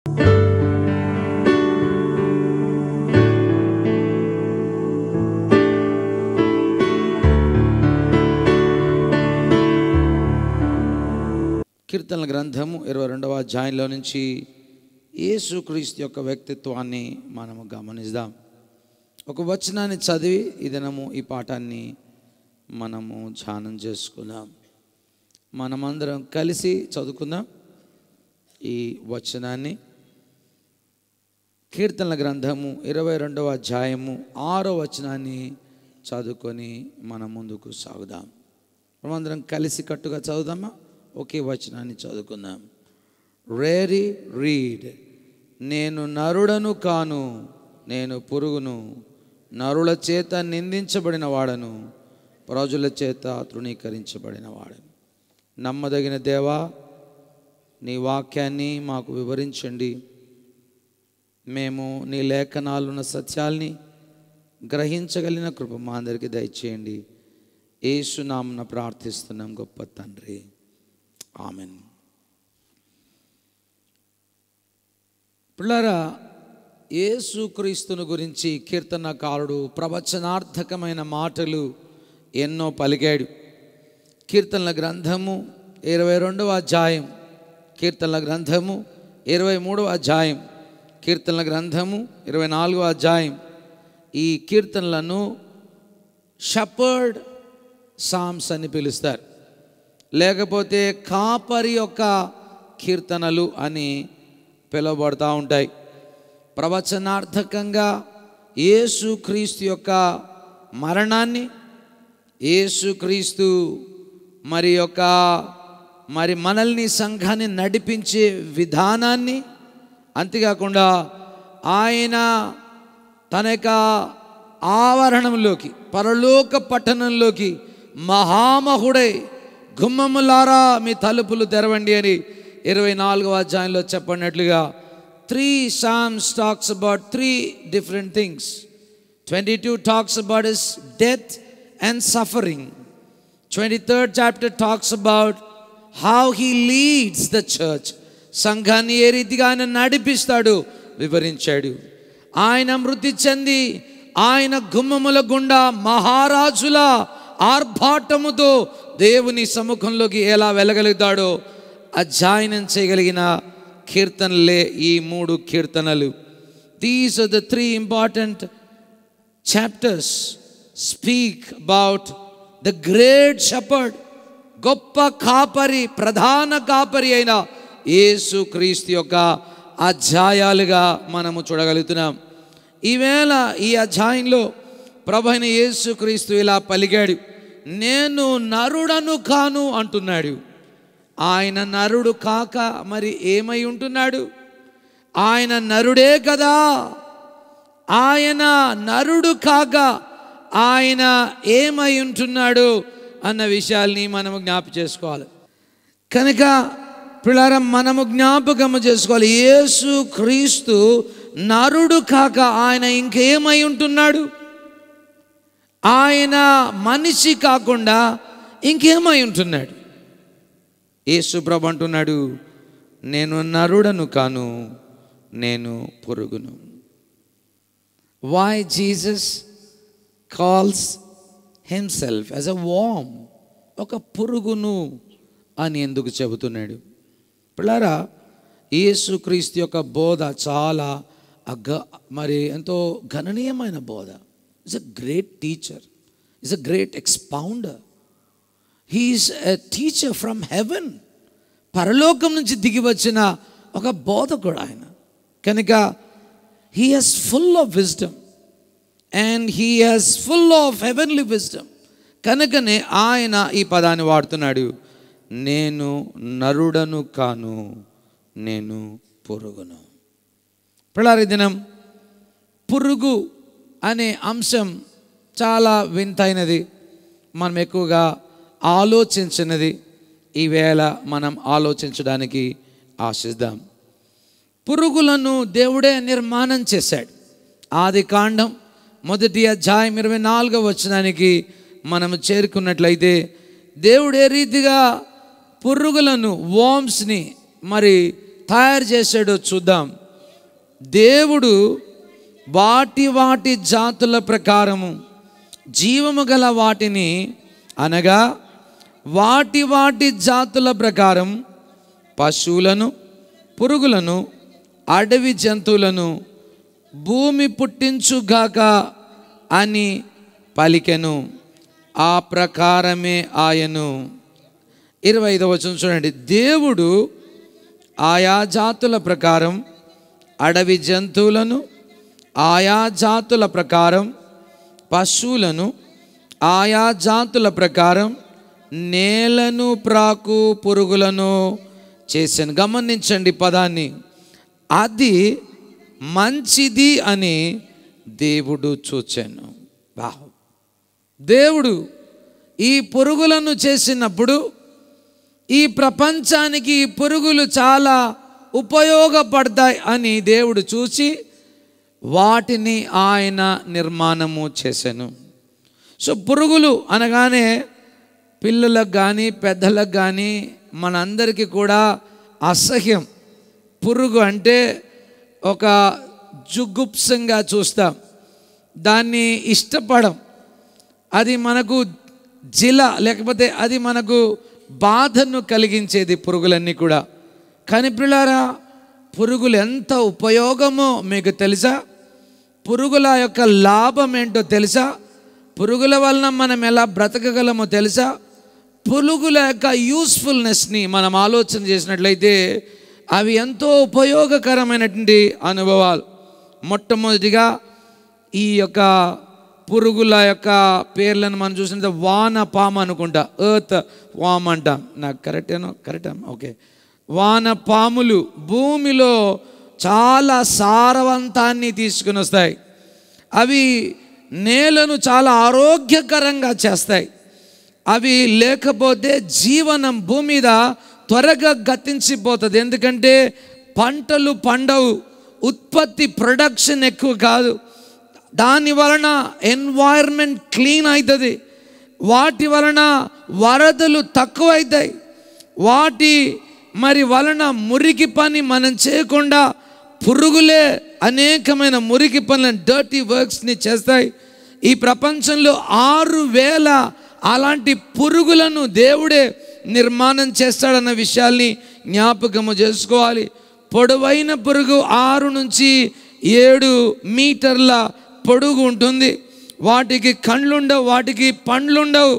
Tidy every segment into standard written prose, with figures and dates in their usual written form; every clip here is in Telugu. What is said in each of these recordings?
కీర్తనల గ్రంథము 22వ అధ్యాయంలో నుంచి యేసుక్రీస్తు యొక్క వ్యక్తిత్వాన్ని మనము గమనిద్దాం. ఒక వచనాన్ని చదివి ఈ దినము ఈ పాఠాన్ని మనము ధ్యానం చేసుకుందాం. మనమందరం కలిసి చదువుకుందాం ఈ వచనాన్ని. కీర్తనల గ్రంథము 22వ అధ్యాయము 6వ వచనాన్ని చదువుకొని మనం ముందుకు సాగుదాం. మనమందరం కలిసి కట్టుగా చదువుదామా? ఒకే వచనాన్ని చదువుకుందాం. రేరీ రీడ్. నేను నరుడను కాను, నేను పురుగును, నరుల చేత నిందించబడిన వాడను, ప్రజల చేత తృణీకరించబడిన వాడను. నమ్మదగిన దేవా, నీ వాక్యాన్ని మాకు వివరించండి. మేము నీ లేఖనాలున్న సత్యాల్ని గ్రహించగలిగిన కృప మా అందరికీ దయచేయండి. యేసు నామమున ప్రార్థిస్తున్నాం గొప్ప తండ్రి, ఆమెన్. పిల్లరా, యేసుక్రీస్తుని గురించి కీర్తనకారుడు ప్రవచనార్థకమైన మాటలు ఎన్నో పలికాడు. కీర్తనల గ్రంథము 22వ అధ్యాయం, కీర్తనల గ్రంథము 23వ అధ్యాయం, కీర్తనల గ్రంథము 24వ అధ్యాయం, ఈ కీర్తనలను షెపర్డ్ సామ్స్ అని పిలుస్తారు, లేకపోతే కాపరి యొక్క కీర్తనలు అని పిలువబడుతూ ఉంటాయి. ప్రవచనార్థకంగా యేసుక్రీస్తు యొక్క మరణాన్ని, యేసుక్రీస్తు మరి మనల్ని సంఘాన్ని నడిపించే విధానాన్ని, అంతేకాకుండా ఆయన తన యొక్క ఆవరణంలోకి, పరలోక పట్టణంలోకి మహామహుడై గుమ్మములారా మీ తలుపులు తెరవండి అని 24వ అధ్యాయంలో చెప్పినట్లుగా 3 Psalms talks about 3 different things. 22 talks about his death and suffering. 23rd chapter talks about how he leads the church. సంఘాన్ని ఏ రీతిగా ఆయన నడిపిస్తాడు వివరించాడు. ఆయన మృతి చెంది ఆయన గుమ్మముల గుండా మహారాజుల ఆర్భాటముతో దేవుని సముఖంలోకి ఎలా వెళ్ళగలుగుతాడో అధ్యయనం చేయగలిగిన కీర్తనలే ఈ 3 కీర్తనలు. These are the 3 important chapters speak about the great shepherd, గొప్ప కాపరి, ప్రధాన కాపరి అయిన యేసుక్రీస్తు యొక్క అధ్యాయాలుగా మనము చూడగలుగుతున్నాం. ఈవేళ ఈ అధ్యాయంలో ప్రభు అయిన యేసుక్రీస్తు ఇలా పలికాడు, నేను నరుడను కాను అంటున్నాడు. ఆయన నరుడు కాక మరి ఏమై ఉంటున్నాడు? ఆయన నరుడే కదా. ఆయన నరుడు కాక ఆయన ఏమై ఉంటున్నాడు అన్న విషయాల్ని మనము జ్ఞాపకం చేసుకోవాలి. కనుక పిల్లరా, మనము జ్ఞాపకము చేసుకోవాలి, యేసుక్రీస్తు నరుడు కాక ఆయన ఇంకేమై ఉంటున్నాడు? ఆయన మనిషి కాకుండా ఇంకేమై ఉంటున్నాడు? యేసు ప్రభు అంటున్నాడు, నేను నరుడను కాను, నేను పురుగును. Why Jesus calls himself as a worm, ఒక పురుగును అని ఎందుకు చెబుతున్నాడు? పిల్లారా, యేసుక్రీస్తు యొక్క బోధ చాలా మరి ఎంతో గణనీయమైన బోధ. Is a great teacher, is a great expounder. He is a teacher from heaven. పరలోకం నుంచి దిగి వచ్చిన ఒక బోధకుడు ఆయన. కనుక he has full of wisdom and he has full of heavenly wisdom. కనుకనే ఆయన ఈ పదాన్ని వాడుతున్నాడు, నేను నరుడను కాను, నేను పురుగును. పిల్లల దినం పురుగు అనే అంశం చాలా వింతైనది, మనం ఎక్కువగా ఆలోచించినది. ఈవేళ మనం ఆలోచించడానికి ఆశిద్దాం. పురుగులను దేవుడే నిర్మాణం చేశాడు. ఆదికాండం 1వ అధ్యాయం 24వ వచనానికి మనము చేరుకున్నట్లయితే దేవుడు ఏ రీతిగా పురుగులను, వార్మ్స్ని మరి తయారు చేశాడో చూద్దాం. దేవుడు వాటి వాటి జాతుల ప్రకారము జీవము గల వాటిని, అనగా వాటి వాటి జాతుల ప్రకారం పశువులను, పురుగులను, అడవి జంతువులను భూమి పుట్టించుగాక అని పలికెను. ఆ ప్రకారమే ఆయను. 25వ వచనం చూడండి. దేవుడు ఆయా జాతుల ప్రకారం అడవి జంతువులను, ఆయా జాతుల ప్రకారం పశువులను, ఆయా జాతుల ప్రకారం నేలను ప్రాకు పురుగులను చేశాను. గమనించండి పదాన్ని. అది మంచిది అని దేవుడు చూచాను. దేవుడు ఈ పురుగులను చేసినప్పుడు ఈ ప్రపంచానికి ఈ పురుగులు చాలా ఉపయోగపడతాయి అని దేవుడు చూసి వాటిని ఆయన నిర్మాణము చేశాను. సో పురుగులు అనగానే పిల్లలకు కానీ పెద్దలకు కానీ మనందరికీ కూడా అసహ్యం. పురుగు అంటే ఒక జుగుప్సంగా చూస్తాం, దాన్ని ఇష్టపడం. అది మనకు లేకపోతే అది మనకు బాధను కలిగించేది పురుగులన్నీ కూడా. కానీ పిల్లారా, పురుగులు ఎంత ఉపయోగమో మీకు తెలుసా? పురుగుల యొక్క లాభం ఏంటో తెలుసా? పురుగుల వలన మనం ఎలా బ్రతకగలమో తెలుసా? పురుగుల యొక్క యూస్ఫుల్నెస్ని మనం ఆలోచన చేసినట్లయితే అవి ఎంతో ఉపయోగకరమైనటువంటి అనుభవాలు. మొట్టమొదటిగా ఈ యొక్క పురుగుల యొక్క పేర్లను మనం చూసినట్టు వానపాము అనుకుంటా, ఎర్త్ వామ్ అంటాం. నాకు కరెక్టా? ఓకే. వానపాములు భూమిలో చాలా సారవంతాన్ని తీసుకుని వస్తాయి. అవి నేలను చాలా ఆరోగ్యకరంగా చేస్తాయి. అవి లేకపోతే జీవనం భూమి మీద త్వరగా గతించిపోతుంది. ఎందుకంటే పంటలు పండవు, ఉత్పత్తి ప్రొడక్షన్ ఎక్కువ కాదు. దాని వలన ఎన్వైర్న్మెంట్ క్లీన్ అవుతుంది. వాటి వలన వరదలు తక్కువ అవుతాయి. వాటి వలన మురికి పని మనం చేయకుండా పురుగులే అనేకమైన మురికి పనులను, డర్టీ వర్క్స్ని చేస్తాయి. ఈ ప్రపంచంలో 6,000 అలాంటి పురుగులను దేవుడే నిర్మాణం చేస్తాడన్న విషయాల్ని జ్ఞాపకము చేసుకోవాలి. పొడవైన పురుగు 6 నుంచి 7 మీటర్ల పొడుగు ఉంటుంది. వాటికి కళ్ళుండవు, వాటికి పండ్లుండవు,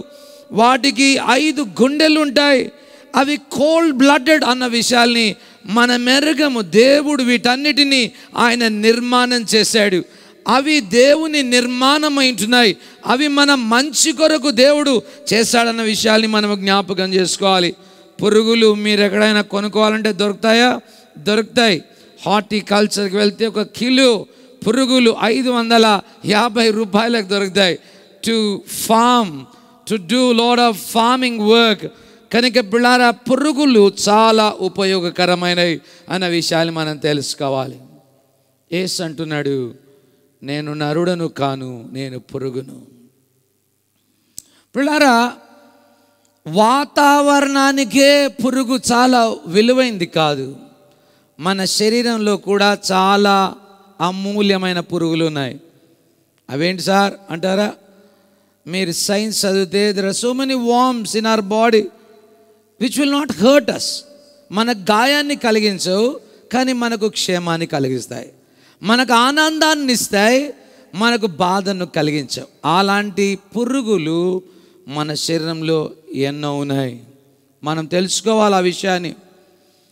వాటికి 5 గుండెలు ఉంటాయి. అవి కోల్డ్ బ్లడెడ్ అన్న విషయాల్ని మన మెరుగము. దేవుడు వీటన్నిటినీ ఆయన నిర్మాణం చేశాడు. అవి దేవుని నిర్మాణమైంటున్నాయి. అవి మన మంచి కొరకు దేవుడు చేశాడన్న విషయాల్ని మనం జ్ఞాపకం చేసుకోవాలి. పురుగులు మీరు ఎక్కడైనా కొనుక్కోవాలంటే దొరుకుతాయా? దొరుకుతాయి. హార్టికల్చర్కి వెళ్తే 1 కిలో పురుగులు 550 రూపాయలకు దొరుకుతాయి. To do lot of farming work. కనుక పిల్లారా, పురుగులు చాలా ఉపయోగకరమైనవి అన్న విషయాన్ని మనం తెలుసుకోవాలి. యేసు అంటున్నాడు, నేను నరుడను కాను, నేను పురుగును. పిల్లారా, వాతావరణానికే పురుగు చాలా విలువైంది కాదు, మన శరీరంలో కూడా చాలా అమూల్యమైన పురుగులు ఉన్నాయి. అవేంటి సార్ అంటారా? మీరు సైన్స్ చదివితే there are so many worms in our body which will not hurt us. మన గాయాన్ని కలిగించవు, కానీ మనకు క్షేమాన్ని కలిగిస్తాయి, మనకు ఆనందాన్ని ఇస్తాయి, మనకు బాధను కలిగించవు. అలాంటి పురుగులు మన శరీరంలో ఎన్నో ఉన్నాయి. మనం తెలుసుకోవాలి ఆ విషయాన్ని.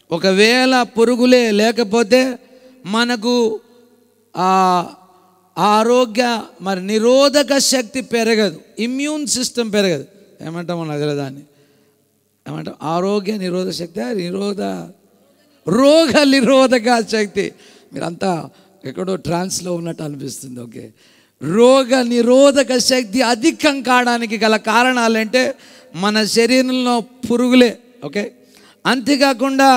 ఒకవేళ పురుగులే లేకపోతే మనకు ఆరోగ్య నిరోధక శక్తి పెరగదు, ఇమ్యూన్ సిస్టమ్ పెరగదు. ఏమంటాం అదే దాన్ని ఏమంటాం? ఆరోగ్య నిరోధక శక్తి, రోగ నిరోధక శక్తి. మీరంతా ఎక్కడో ట్రాన్స్లో ఉన్నట్టు అనిపిస్తుంది. ఓకే, రోగ నిరోధక శక్తి అధికం కావడానికి గల కారణాలంటే మన శరీరంలో పురుగులే. ఓకే, అంతేకాకుండా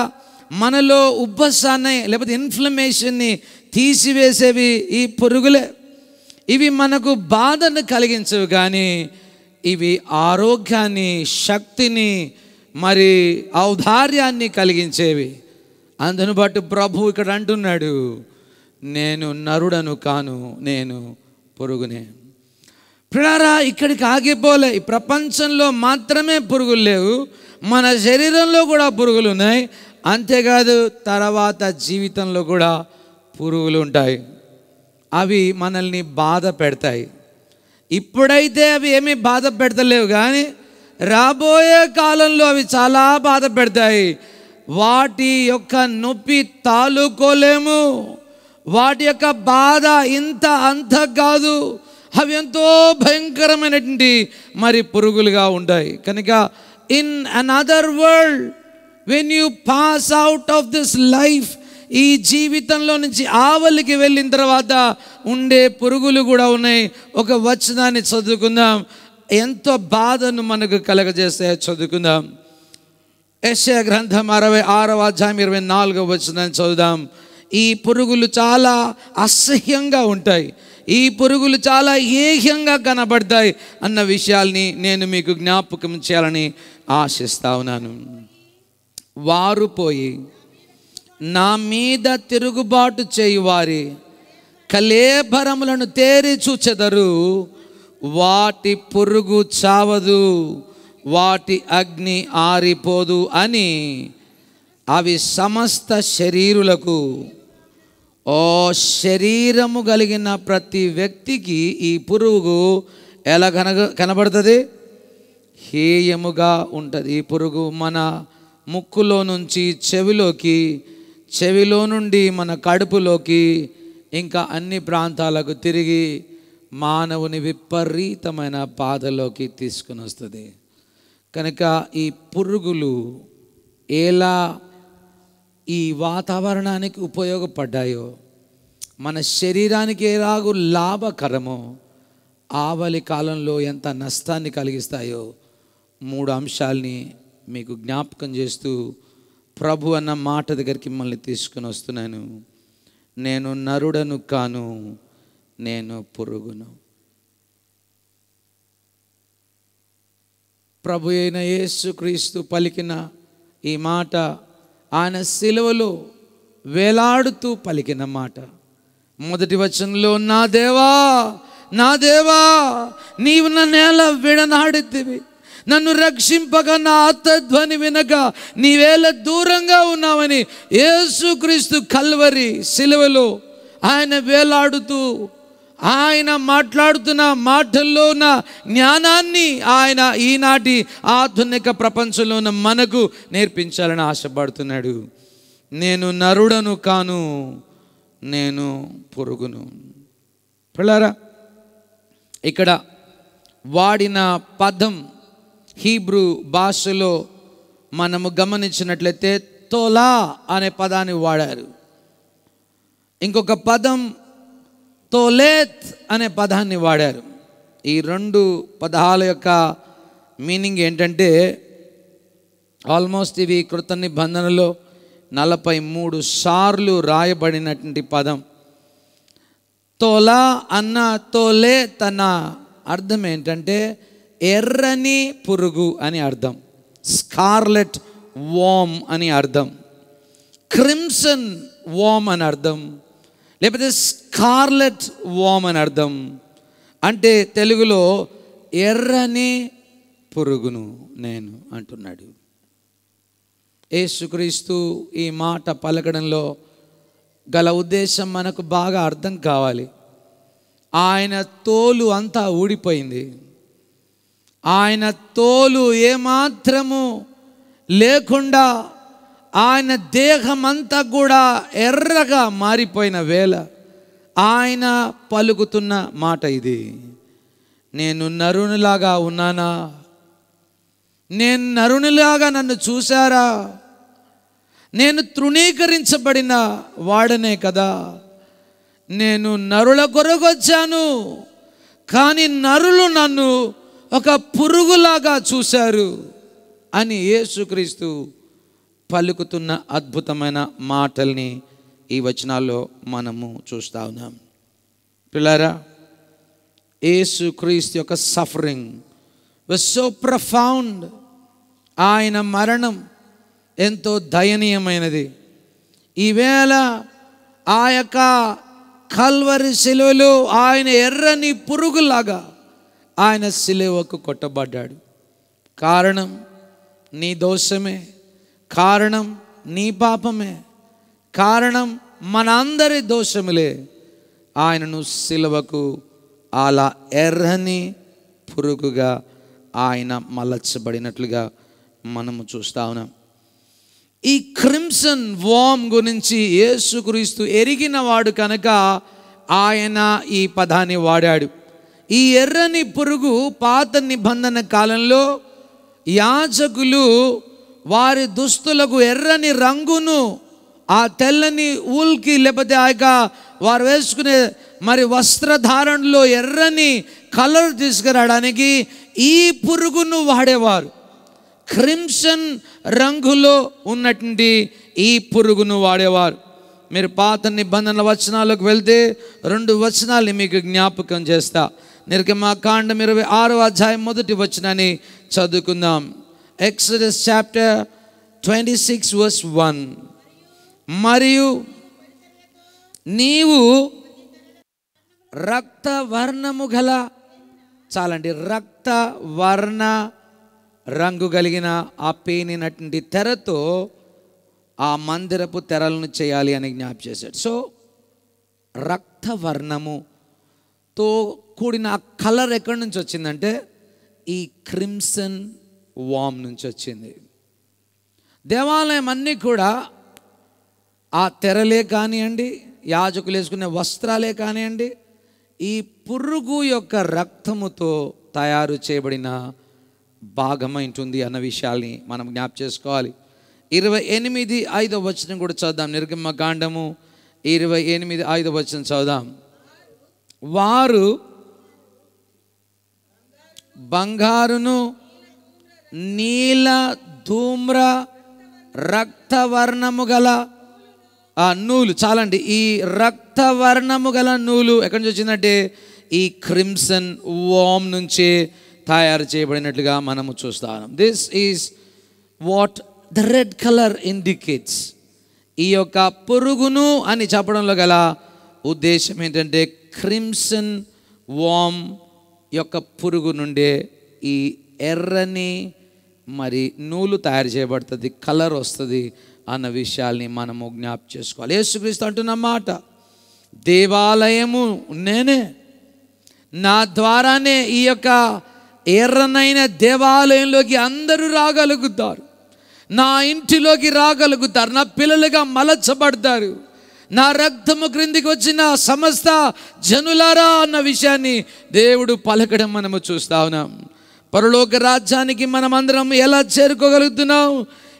మనలో ఉబ్బసాన్ని లేకపోతే ఇన్ఫ్లమేషన్ని తీసివేసేవి ఈ పురుగులే. ఇవి మనకు బాధను కలిగించవు, కానీ ఇవి ఆరోగ్యాన్ని, శక్తిని, ఔదార్యాన్ని కలిగించేవి. అందును బట్టి ప్రభు ఇక్కడ అంటున్నాడు, నేను నరుడను కాను, నేను పురుగునే. ప్రియులారా, ఇక్కడికి ఆగిపోలే. ఈ ప్రపంచంలో మాత్రమే పురుగులు లేవు, మన శరీరంలో కూడా పురుగులు ఉన్నాయి. అంతేకాదు తర్వాత జీవితంలో కూడా పురుగులు ఉంటాయి. అవి మనల్ని బాధ పెడతాయి. ఇప్పుడైతే అవి ఏమీ బాధ పెడతలేవు, కానీ రాబోయే కాలంలో అవి చాలా బాధ పెడతాయి. వాటి యొక్క నొప్పి తాలుకోలేము. వాటి యొక్క బాధ ఇంత అంత కాదు. అవి ఎంతో భయంకరమైనటువంటి మరి పురుగులుగా ఉంటాయి. కనుక in another world, when you pass out of this life, ఈ జీవితంలో నుంచి ఆవలికి వెళ్ళిన తర్వాత ఉండే పురుగులు కూడా ఉన్నాయి. ఒక వచనాన్ని చదువుకుందాం, ఎంతో బాధను మనకు కలగజేస్తాయో చదువుకుందాం. యెషయా గ్రంథం 66వ అధ్యాయం 24వ వచనాన్ని చదువుదాం. ఈ పురుగులు చాలా అసహ్యంగా ఉంటాయి, ఈ పురుగులు చాలా ఏహ్యంగా కనబడతాయి అన్న విషయాల్ని నేను మీకు జ్ఞాపకం చేయాలని ఆశిస్తా ఉన్నాను. వారు పోయి నా మీద తిరుగుబాటు చేయువారి కళేబరములను తేరి చూచెదరు. వాటి పురుగు చావదు, వాటి అగ్ని ఆరిపోదు అని అవి సమస్త శరీరులకు, ఓ శరీరము కలిగిన ప్రతి వ్యక్తికి ఈ పురుగు ఎలా కనబడుతుంది? హేయముగా ఉంటుంది. ఈ పురుగు మన ముక్కులో నుంచి చెవిలోకి, చెవిలో నుండి మన కడుపులోకి, ఇంకా అన్ని ప్రాంతాలకు తిరిగి మానవుని విపరీతమైన బాధలోకి తీసుకుని వస్తుంది. కనుక ఈ పురుగులు ఎలా ఈ వాతావరణానికి ఉపయోగపడ్డాయో, మన శరీరానికి ఎలాగూ లాభకరమో, ఆవలి కాలంలో ఎంత నష్టాన్ని కలిగిస్తాయో 3 అంశాల్ని మీకు జ్ఞాపకం చేస్తూ ప్రభు అన్న మాట దగ్గరికి మిమ్మల్ని తీసుకుని వస్తున్నాను. నేను నరుడను కాను, నేను పురుగును. ప్రభు అయిన యేసుక్రీస్తు పలికిన ఈ మాట, ఆయన సిలువలో వేలాడుతూ పలికిన మాట. మొదటి వచనంలో, నా దేవా, నా దేవా, నీవు నన్ను ఎలా విడనాడితివి, నన్ను రక్షింపగా నా ఆర్తధ్వని వినక నీవేళ దూరంగా ఉన్నావని యేసుక్రీస్తు కల్వరి సిలువలో ఆయన వేలాడుతూ, ఆయన మాట్లాడుతున్న మాటల్లో ఉన్న జ్ఞానాన్ని ఆయన ఈనాటి ఆధునిక ప్రపంచంలో ఉన్న మనకు నేర్పించాలని ఆశపడుతున్నాడు. నేను నరుడను కాను, నేను పురుగును. పిల్లారా, ఇక్కడ వాడిన పదం హీబ్రూ భాషలో మనము గమనించినట్లయితే తోలా అనే పదాన్ని వాడారు. ఇంకొక పదం తోలేత్ అనే పదాన్ని వాడారు. ఈ 2 పదాల యొక్క మీనింగ్ ఏంటంటే, ఆల్మోస్ట్ ఇవి కృత నిబంధనలో 43 సార్లు రాయబడినటువంటి పదం. తోలా అన్న తోలేత్ అన్న అర్థం ఏంటంటే ఎర్రని పురుగు అని అర్థం, స్కార్లెట్ వామ్ అని అర్థం, క్రిమ్సన్ వామ్ అని అర్థం, లేకపోతే స్కార్లెట్ వామ్ అని అర్థం. అంటే తెలుగులో ఎర్రని పురుగును నేను అంటున్నాడు. యేసుక్రీస్తు ఈ మాట పలకడంలో గల ఉద్దేశం మనకు బాగా అర్థం కావాలి. ఆయన తోలు అంతా ఊడిపోయింది, ఆయన తోలు ఏమాత్రము లేకుండా ఆయన దేహమంతా కూడా ఎర్రగా మారిపోయిన వేళ ఆయన పలుకుతున్న మాట ఇది, నేను నరునిలాగా ఉన్నానా? నేను నరునిలాగా నన్ను చూశారా? నేను తృణీకరించబడిన వాడనే కదా. నేను నరుల కొరకు వచ్చాను, కానీ నరులు నన్ను ఒక పురుగులాగా చూశారు అని యేసుక్రీస్తు పలుకుతున్న అద్భుతమైన మాటల్ని ఈ వచనాల్లో మనము చూస్తూ ఉన్నాం. పిల్లారా, యేసుక్రీస్తు యొక్క సఫరింగ్ వాస్ సో ప్రొఫౌండ్. ఆయన మరణం ఎంతో దయనీయమైనది. ఈవేళ ఆ యొక్క కల్వరి శిలువలో ఆయన ఎర్రని పురుగులాగా ఆయన శిలువకు కొట్టబడ్డాడు. కారణం నీ దోషమే, కారణం నీ పాపమే, కారణం మనందరి దోషములే. ఆయనను శిలువకు అలా ఎర్రని పురుగుగా ఆయన మలచబడినట్లుగా మనము చూస్తా ఉన్నాం. ఈ క్రిమ్సన్ వామ్ గురించి యేసుక్రీస్తు ఎరిగిన వాడు కనుక ఆయన ఈ పదాన్ని వాడాడు. ఈ ఎర్రని పురుగు పాత నిబంధన కాలంలో యాజకులు వారి దుస్తులకు ఎర్రని రంగును, ఆ తెల్లని ఊల్కి లేకపోతే ఆ యొక్క వారు వేసుకునే మరి వస్త్రధారణలో ఎర్రని కలర్ తీసుకురావడానికి ఈ పురుగును వాడేవారు. క్రిమ్సన్ రంగులో ఉన్నటువంటి ఈ పురుగును వాడేవారు. మీరు పాత నిబంధనల వచనాలకు వెళ్తే 2 వచనాలు మీకు జ్ఞాపకం చేస్తా. నిర్గమకాండం 26వ అధ్యాయం 1వ వచనాన్ని చదువుకుందాం. Exodus chapter 26 verse 1. మరియు నీవు రక్తవర్ణము గల, చాలండి, రక్తవర్ణ రంగు కలిగిన ఆ పేనినటువంటి తెరతో ఆ మందిరపు తెరలను చేయాలి అని జ్ఞాపకం చేశాడు. సో రక్తవర్ణముతో కూడిన ఆ కలర్ ఎక్కడి నుంచి వచ్చిందంటే ఈ క్రిమ్సన్ వామ్ నుంచి వచ్చింది. దేవాలయం అన్నీ కూడా ఆ తెరలే కానివ్వండి, యాజకులు వేసుకునే వస్త్రాలే కానివ్వండి, ఈ పురుగు యొక్క రక్తముతో తయారు చేయబడిన భాగమైంటుంది అన్న విషయాల్ని మనం జ్ఞాపకం చేసుకోవాలి. 28:5 వచనం కూడా చదువుదాం. నిర్గమకాండము 28:5 వచనం చదువుదాం. వారు బంగారును నీల ధూమ్ర రక్తవర్ణము గల నూలు, చాలండి, ఈ రక్తవర్ణము గల నూలు ఎక్కడి నుంచి వచ్చిందంటే ఈ క్రిమ్సన్ వామ్ నుంచి తయారు చేయబడినట్లుగా మనము చూస్తాం. This is what the red colour indicates. ఈ యొక్క పురుగును అని చెప్పడంలో గల ఉద్దేశం ఏంటంటే క్రిమ్సన్ వామ్ యొక్క పురుగు నుండే ఈ ఎర్రని మరి నూలు తయారు చేయబడుతుంది, కలర్ వస్తుంది అన్న విషయాల్ని మనము జ్ఞాపకం చేసుకోవాలి. యేసుక్రీస్తు అంటున్న మాట, దేవాలయము నేనే, నా ద్వారానే ఈ యొక్క ఎర్రనైన దేవాలయంలోకి అందరూ రాగలుగుతారు, నా ఇంటిలోకి రాగలుగుతారు, నా పిల్లలుగా మలచబడతారు, నా రక్తము క్రిందికి వచ్చిన సమస్త జనులారా అన్న విషయాన్ని దేవుడు పలకడం మనము చూస్తా ఉన్నాం. పరలోక రాజ్యానికి మనం అందరం ఎలా చేరుకోగలుగుతున్నాం?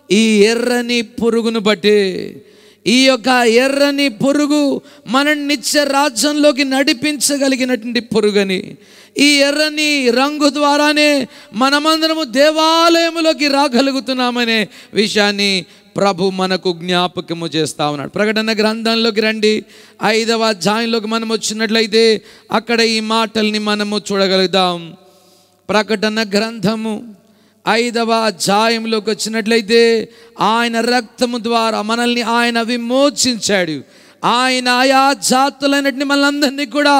ఈ ఎర్రని పురుగును బట్టి. ఈ యొక్క ఎర్రని పురుగు మన నిత్య రాజ్యంలోకి నడిపించగలిగినటువంటి పురుగని, ఈ ఎర్రని రంగు ద్వారానే మనమందరము దేవాలయములోకి రాగలుగుతున్నామనే విషయాన్ని ప్రభు మనకు జ్ఞాపకము చేస్తా ఉన్నాడు. ప్రకటన గ్రంథంలోకి రండి, 5వ అధ్యాయంలోకి మనం వచ్చినట్లయితే అక్కడ ఈ మాటల్ని మనము చూడగలుగుతాం. ప్రకటన గ్రంథము 5వ అధ్యాయంలోకి వచ్చినట్లయితే ఆయన రక్తము ద్వారా మనల్ని ఆయన విమోచించాడు. ఆయన ఆయా జాతులైనటువంటి మనందరినీ కూడా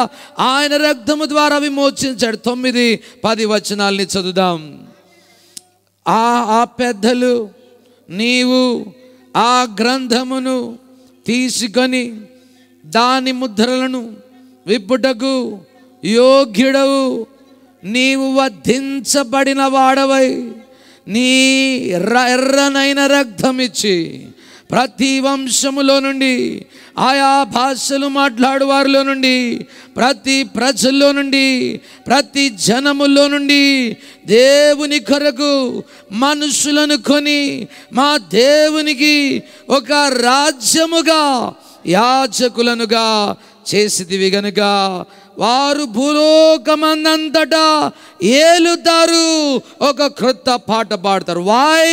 ఆయన రక్తము ద్వారా విమోచించాడు. 9-10 వచనాల్ని చదువుదాం. ఆ పెద్దలు, నీవు ఆ గ్రంథమును తీసుకొని దాని ముద్రలను విప్పుటకు యోగ్యుడవు, నీవు వధించబడిన వాడవై నీ ఎర్రనైన రక్తమిచ్చి ప్రతి వంశములో నుండి, ఆయా భాషలు మాట్లాడు వారిలో నుండి, ప్రతి ప్రజల్లో నుండి, ప్రతి జనములో నుండి దేవుని కొరకు మనుషులను కొని మా దేవునికి ఒక రాజ్యముగా యాజకులనుగా చేసితివి గనుక వారు భూలోకమందంతటా ఏలుతారు, ఒక క్రొత్త పాట పాడతారు. Why?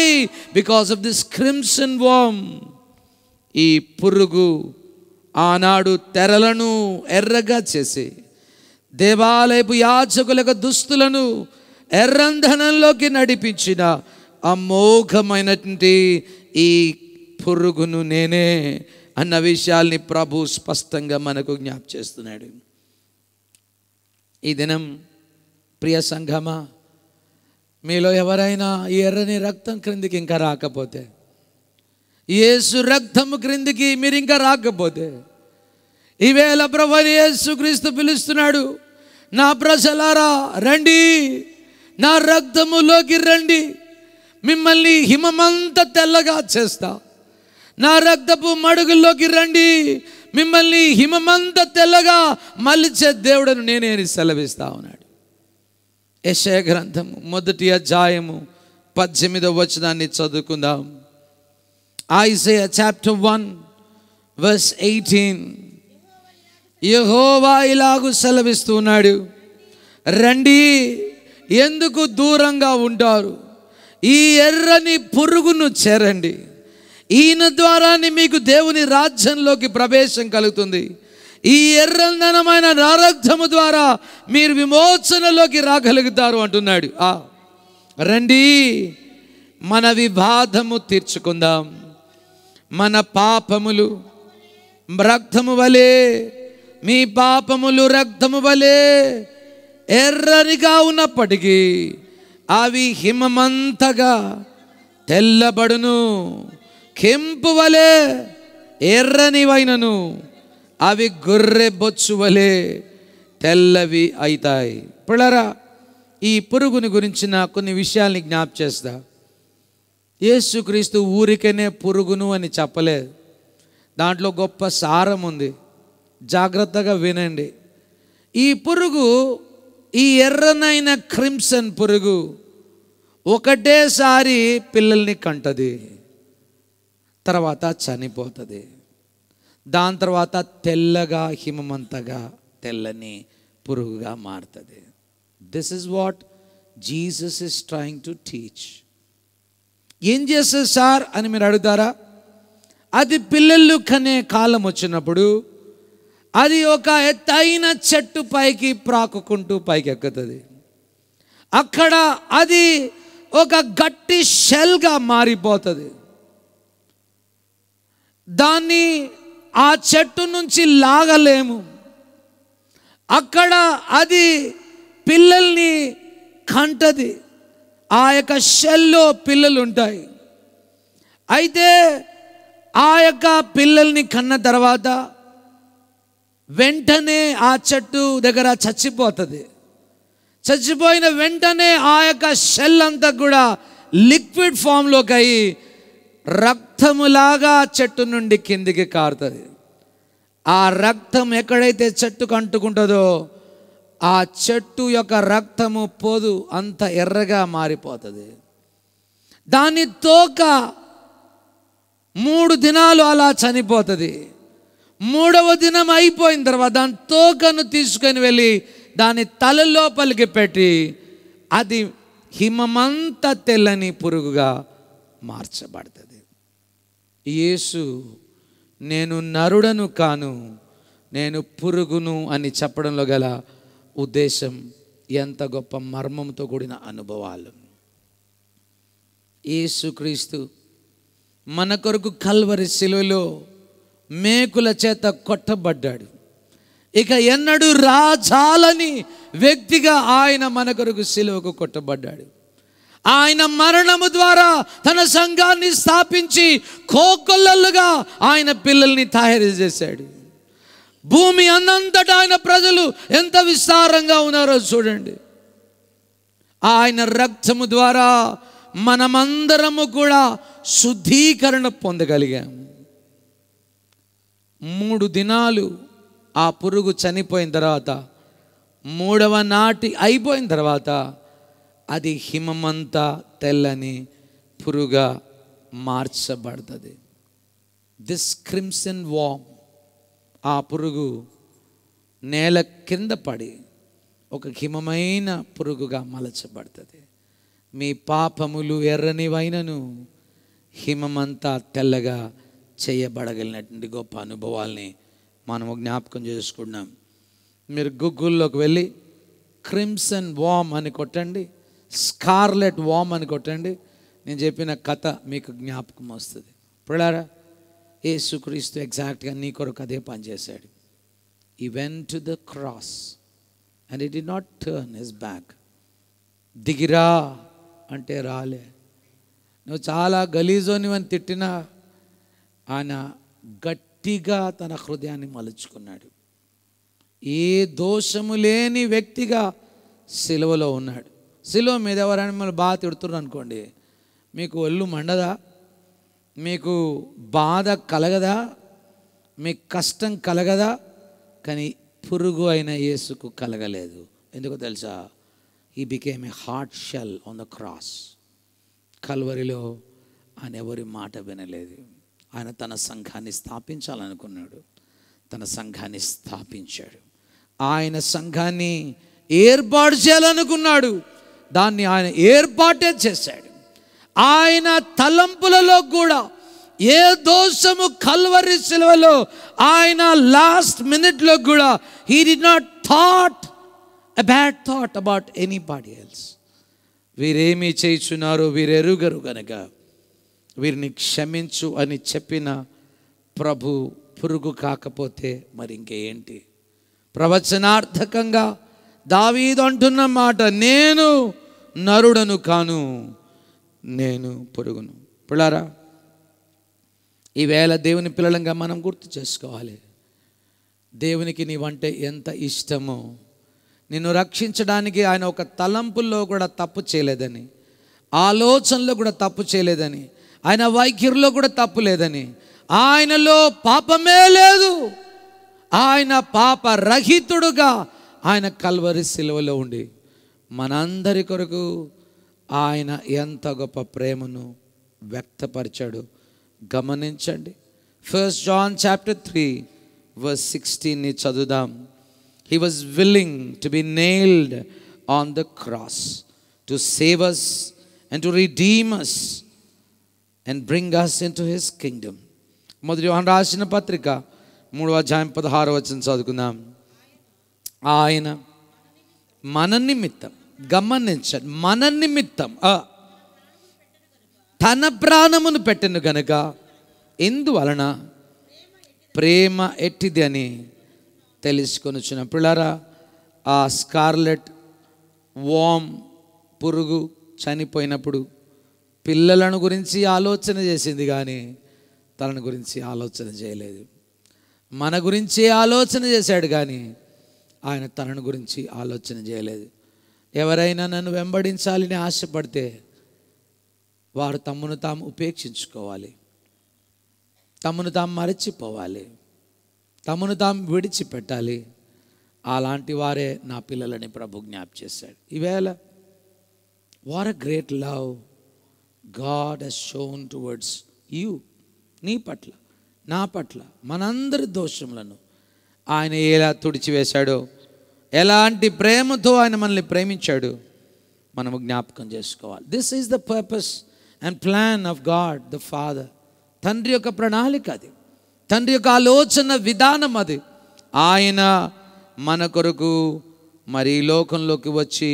Because of this crimson worm. ఈ పురుగు ఆనాడు తెరలను ఎర్రగా చేసి దేవాలయపు యాజకులకు దుస్తులను ఎర్రంధనంలోకి నడిపించిన అమోఘమైనటువంటి ఈ పురుగును నేనే అన్న విషయాల్ని ప్రభు స్పష్టంగా మనకు జ్ఞాపకం చేస్తున్నాడు. ఈ దినం ప్రియ సంఘమా, మీలో ఎవరైనా ఈ ఎర్రని రక్తం క్రిందికి ఇంకా రాకపోతే, యేసు రక్తము క్రిందికి మీరు ఇంకా రాకపోతే, ఈవేళ ప్రభువైన యేసు క్రీస్తు పిలుస్తున్నాడు, నా ప్రజలారా రండి, నా రక్తములోకి రండి, మిమ్మల్ని హిమమంత తెల్లగా చేస్తా. నా రక్తపు మడుగుల్లోకి రండి, మిమ్మల్ని హిమమంత తెల్లగా మలిచే దేవుడను నేనే సెలవిస్తా ఉన్నాడు. యెషయా గ్రంథము 1వ అధ్యాయము 18వ వచనాన్ని చదువుకుందాం. Isaiah chapter 1 verse 18. యెహోవా ఇలాగు సెలవిస్తున్నాడు, రండి, ఎందుకు దూరంగా ఉంటారు? ఈ ఎర్రని పురుగును చేరండి. ఈయన ద్వారానే మీకు దేవుని రాజ్యంలోకి ప్రవేశం కలుగుతుంది. ఈ ఎర్రదనమైన రక్తము ద్వారా మీరు విమోచనలోకి రాగలుగుతారు అంటున్నాడు. రండి, మన వివాదము తీర్చుకుందాం. మన పాపములు రక్తము వలె, మీ పాపములు రక్తము వలె ఎర్రనిగా ఉన్నప్పటికీ అవి హిమమంతగా తెల్లబడును. కెంపు వలె ఎర్రనివైనను అవి గొర్రె బొచ్చు వలె తెల్లవి అవుతాయి. పిల్లరా, ఈ పురుగుని గురించిన కొన్ని విషయాల్ని జ్ఞాపకం చేస్తా. యేసుక్రీస్తు ఊరికనే పురుగును అని చెప్పలేదు, దాంట్లో గొప్ప సారం ఉంది. జాగ్రత్తగా వినండి. ఈ పురుగు, ఈ ఎర్రనైన క్రిమ్సన్ పురుగు ఒకటేసారి పిల్లల్ని కంటది, తర్వాత చనిపోతుంది. దాని తర్వాత తెల్లగా హిమమంతగా తెల్లని పురుగుగా మారుతుంది. This is what Jesus is trying to teach. ఏం చేస్తుంది సార్ అని మీరు అడుగుతారా? అది పిల్లలు కనే కాలం వచ్చినప్పుడు అది ఒక ఎత్తైన చెట్టు పైకి ప్రాకుకుంటూ పైకి ఎక్కుతుంది. అక్కడ అది ఒక గట్టి షెల్గా మారిపోతుంది. దాన్ని ఆ చెట్టు నుంచి లాగలేము. అక్కడ అది పిల్లల్ని కంటది. ఆ యొక్క షెల్లో పిల్లలు ఉంటాయి. అయితే ఆ యొక్క పిల్లల్ని కన్న తర్వాత వెంటనే ఆ చెట్టు దగ్గర చచ్చిపోతుంది. చచ్చిపోయిన వెంటనే ఆ యొక్క షెల్ అంతా కూడా లిక్విడ్ ఫామ్లోకి అయ్యి రక్తములాగా చెట్టు నుండి కిందికి కారుతుంది. ఆ రక్తం ఎక్కడైతే చెట్టుకు అంటుకుంటుందో ఆ చెట్టు యొక్క రక్తము పోదు అంత ఎర్రగా మారిపోతుంది. దాని తోక 3 దినాలు అలా చనిపోతుంది. 3వ దినం అయిపోయిన తర్వాత దాని తోకను తీసుకొని వెళ్ళి దాని తల లోపలికి పెట్టి అది హిమమంత తెల్లని పురుగుగా మార్చబడుతుంది. యేసు నేను నరుడను కాను, నేను పురుగును అని చెప్పడంలో గల ఉద్దేశం ఎంత గొప్ప మర్మంతో కూడిన అనుభవాలు. యేసుక్రీస్తు మన కొరకు కల్వరి శిలువలో మేకుల చేత కొట్టబడ్డాడు. ఇక ఎన్నడూ రాజాలని వ్యక్తిగా ఆయన మన కొరకు శిలువకు కొట్టబడ్డాడు. ఆయన మరణము ద్వారా తన సంఘాన్ని స్థాపించి కోకొల్లలుగా ఆయన పిల్లల్ని తయారు చేశాడు. భూమి అన్నంతటా ఆయన ప్రజలు ఎంత విస్తారంగా ఉన్నారో చూడండి. ఆయన రక్తము ద్వారా మనమందరము కూడా శుద్ధీకరణ పొందగలిగాము. 3 దినాలు ఆ పురుగు చనిపోయిన తర్వాత 3వ నాటి అయిపోయిన తర్వాత అది హిమమంతా తెల్లని పురుగా మార్చబడుతుంది. దిస్ క్రిమ్సన్ వామ్, ఆ పురుగు నేల కింద పడి ఒక హిమమైన పురుగుగా మలచబడుతుంది. మీ పాపములు ఎర్రనివైనను హిమమంతా తెల్లగా చేయబడగలిగినటువంటి గొప్ప అనుభవాల్ని మనము జ్ఞాపకం చేసుకున్నాం. మీరు గూగుల్లోకి వెళ్ళి క్రిమ్సన్ వామ్ అని కొట్టండి, స్కార్లెట్ వామ్ అని కొట్టండి. నేను చెప్పిన కథ మీకు జ్ఞాపకం వస్తుంది. పిల్లారా, యేసుక్రీస్తు ఎగ్జాక్ట్గా నీ కొరకు అదే పని చేశాడు. He went to the cross and he did not turn his back. దిగిరా అంటే రాలే. నువ్వు చాలా గలీజోనివని తిట్టినా ఆయన గట్టిగా తన హృదయాన్ని మలుచుకున్నాడు. ఏ దోషము లేని వ్యక్తిగా సిలువలో ఉన్నాడు. సిలువ మీద ఎవరైనా మిమ్మల్ని బాగా తిడుతున్నారు అనుకోండి, మీకు ఒళ్ళు మండదా? మీకు బాధ కలగదా? మీకు కష్టం కలగదా? కానీ పురుగు అయిన యేసుకు కలగలేదు. ఎందుకో తెలుసా? He became a hard shell on the cross. కల్వరిలో ఆయన ఎవరి మాట వినలేదు. ఆయన తన సంఘాన్ని స్థాపించాలనుకున్నాడు. తన సంఘాన్ని స్థాపించాడు. ఆయన సంఘాన్ని ఏర్పాటు చేయాలనుకున్నాడు. దాన్ని ఆయన ఏర్పాటే చేశాడు. ఆయన తలంపులలో కూడా ఏ దోషము కల్వరి సిలువలో ఆయన లాస్ట్ మినిట్లో కూడా he did not thought a bad thought about anybody else. వీరేమీ చేయుచున్నారో వీరెరుగరు గనక వీరిని క్షమించు అని చెప్పిన ప్రభు పురుగు కాకపోతే మరి ఇంకేంటి? ప్రవచనార్థకంగా దావీదు అంటున్న మాట, నేను నరుడను కాను, నేను పురుగును. పిల్లారా, ఈవేళ దేవుని పిల్లలంగా మనం గుర్తు చేసుకోవాలి, దేవునికి నీవంటే ఎంత ఇష్టమో. నిన్ను రక్షించడానికి ఆయన ఒక తలంపుల్లో కూడా తప్పు చేయలేదని, ఆలోచనలో కూడా తప్పు చేయలేదని, ఆయన వైఖరిలో కూడా తప్పు లేదని, ఆయనలో పాపమే లేదు, ఆయన పాప రహితుడుగా ఆయన కల్వరి సిలువలో ఉండి మనందరి కొరకు ఆయన ఎంత గొప్ప ప్రేమను వ్యక్తపరిచాడు గమనించండి. 1 John chapter 3 verse 16 చదువుదాం. He was willing to be nailed on the cross to save us and to redeem us and bring us into his kingdom. మొదటి యోహాను రాసిన పత్రిక 3వ అధ్యాయం 16వ వచనం చదువుకుందాం. ఆయన మన నిమిత్తం, గమనించండి, మన నిమిత్తం తన ప్రాణమును పెట్టెను గనుక ఎందువలన ప్రేమ ఎట్టిది అని తెలుసుకొనుచున్న పిల్లారా, ఆ స్కార్లెట్ వామ్ పురుగు చనిపోయినప్పుడు పిల్లలను గురించి ఆలోచన చేసింది కానీ తనను గురించి ఆలోచన చేయలేదు. మన గురించే ఆలోచన చేశాడు కానీ ఆయన తనను గురించి ఆలోచన చేయలేదు. ఎవరైనా నన్ను వెంబడించాలని ఆశపడితే వారు తమను తాము ఉపేక్షించుకోవాలి, తమను తాము మరచిపోవాలి, తమను తాము విడిచిపెట్టాలి. అలాంటి వారే నా పిల్లలని ప్రభు జ్ఞాపకం చేశాడు. ఈవేళ what a great love God has shown towards you. నీ పట్ల, నా పట్ల, మనందరి దోషములను ఆయన ఎలా తుడిచివేశాడో, ఎలాంటి ప్రేమతో ఆయన మనల్ని ప్రేమించాడు మనము జ్ఞాపకం చేసుకోవాలి. This is the purpose and plan of God the father. తండ్రి యొక్క ప్రణాళిక అది, తండ్రి యొక్క ఆలోచన విధానం అది. ఆయన మన కొరకు మరి ఈ లోకంలోకి వచ్చి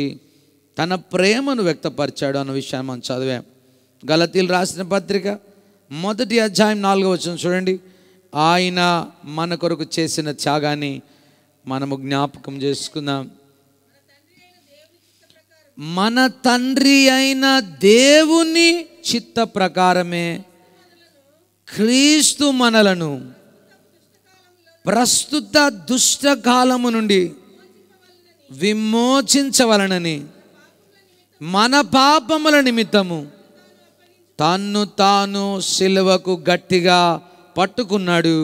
తన ప్రేమను వ్యక్తపరిచాడు అన్న విషయాన్ని మనం చదివాం. గలతీయులు రాసిన పత్రిక 1వ అధ్యాయం 4వ వచనం చూడండి. ఆయన మన కొరకు చేసిన త్యాగాన్ని మనము జ్ఞాపకం చేసుకుందాం. మన తండ్రి అయిన దేవుని చిత్త ప్రకారమే క్రీస్తు మనలను ప్రస్తుత దుష్టకాలము నుండి విమోచించవలనని మన పాపముల నిమిత్తము తన్ను తాను సిలువకు గట్టిగా పట్టుకున్నాడు.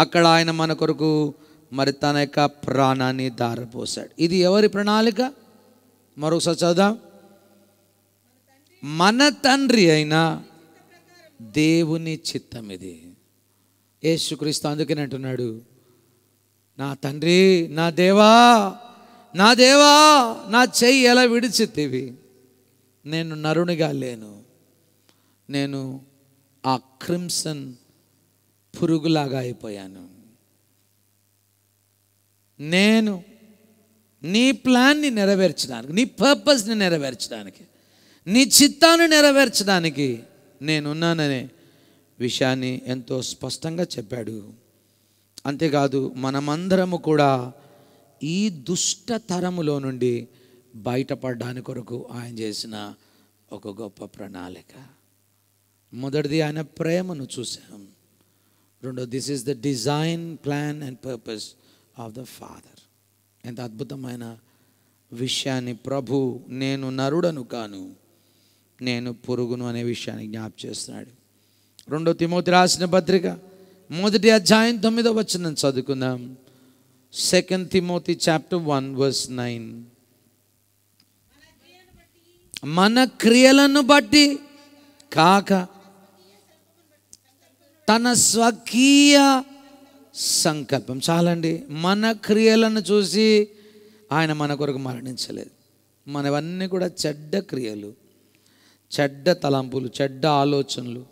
అక్కడ ఆయన మన కొరకు మరి తన యొక్క ప్రాణాన్ని ధారపోశాడు. ఇది ఎవరి ప్రణాళిక? మరొకసారి చదువుదాం. మన తండ్రి అయిన దేవుని చిత్తం ఇది. యేసుక్రీస్తు అందుకని అంటున్నాడు, నా తండ్రి, నా దేవా, నా దేవా, నా చెయ్యి ఎలా విడిచితివి? నేను నరునిగా లేను, నేను ఆ క్రిమ్సన్ పురుగులాగా అయిపోయాను. నేను నీ ప్లాన్ని నెరవేర్చడానికి, నీ పర్పస్ని నెరవేర్చడానికి, నీ చిత్తాన్ని నెరవేర్చడానికి నేనున్నాననే విషయాన్ని ఎంతో స్పష్టంగా చెప్పాడు. అంతేకాదు మనమందరము కూడా ఈ దుష్ట తరములో నుండి బయటపడడానికి కొరకు ఆయన చేసిన ఒక గొప్ప ప్రణాళిక. మొదటిది ఆయన ప్రేమను చూసాం. రెండో, this is the design, plan and purpose of the father. ఎంత అద్భుతమైన విషయాన్ని ప్రభు నేను నరుడను కాను, నేను పురుగును అనే విషయాన్ని జ్ఞాపకం చేస్తున్నాడు. 2 తిమోతి రాసిన పత్రిక 1వ అధ్యాయం 9వ వచనం చదువుకుందాం. 2 తిమోతి చాప్టర్ 1 verse 9. మన క్రియలను బట్టి కాక తన స్వకీయ సంకల్పం. చాలండి, మన క్రియలను చూసి ఆయన మన కొరకు మరణించలేదు. మనవన్నీ కూడా చెడ్డ క్రియలు, చెడ్డ తలంపులు, చెడ్డ ఆలోచనలు.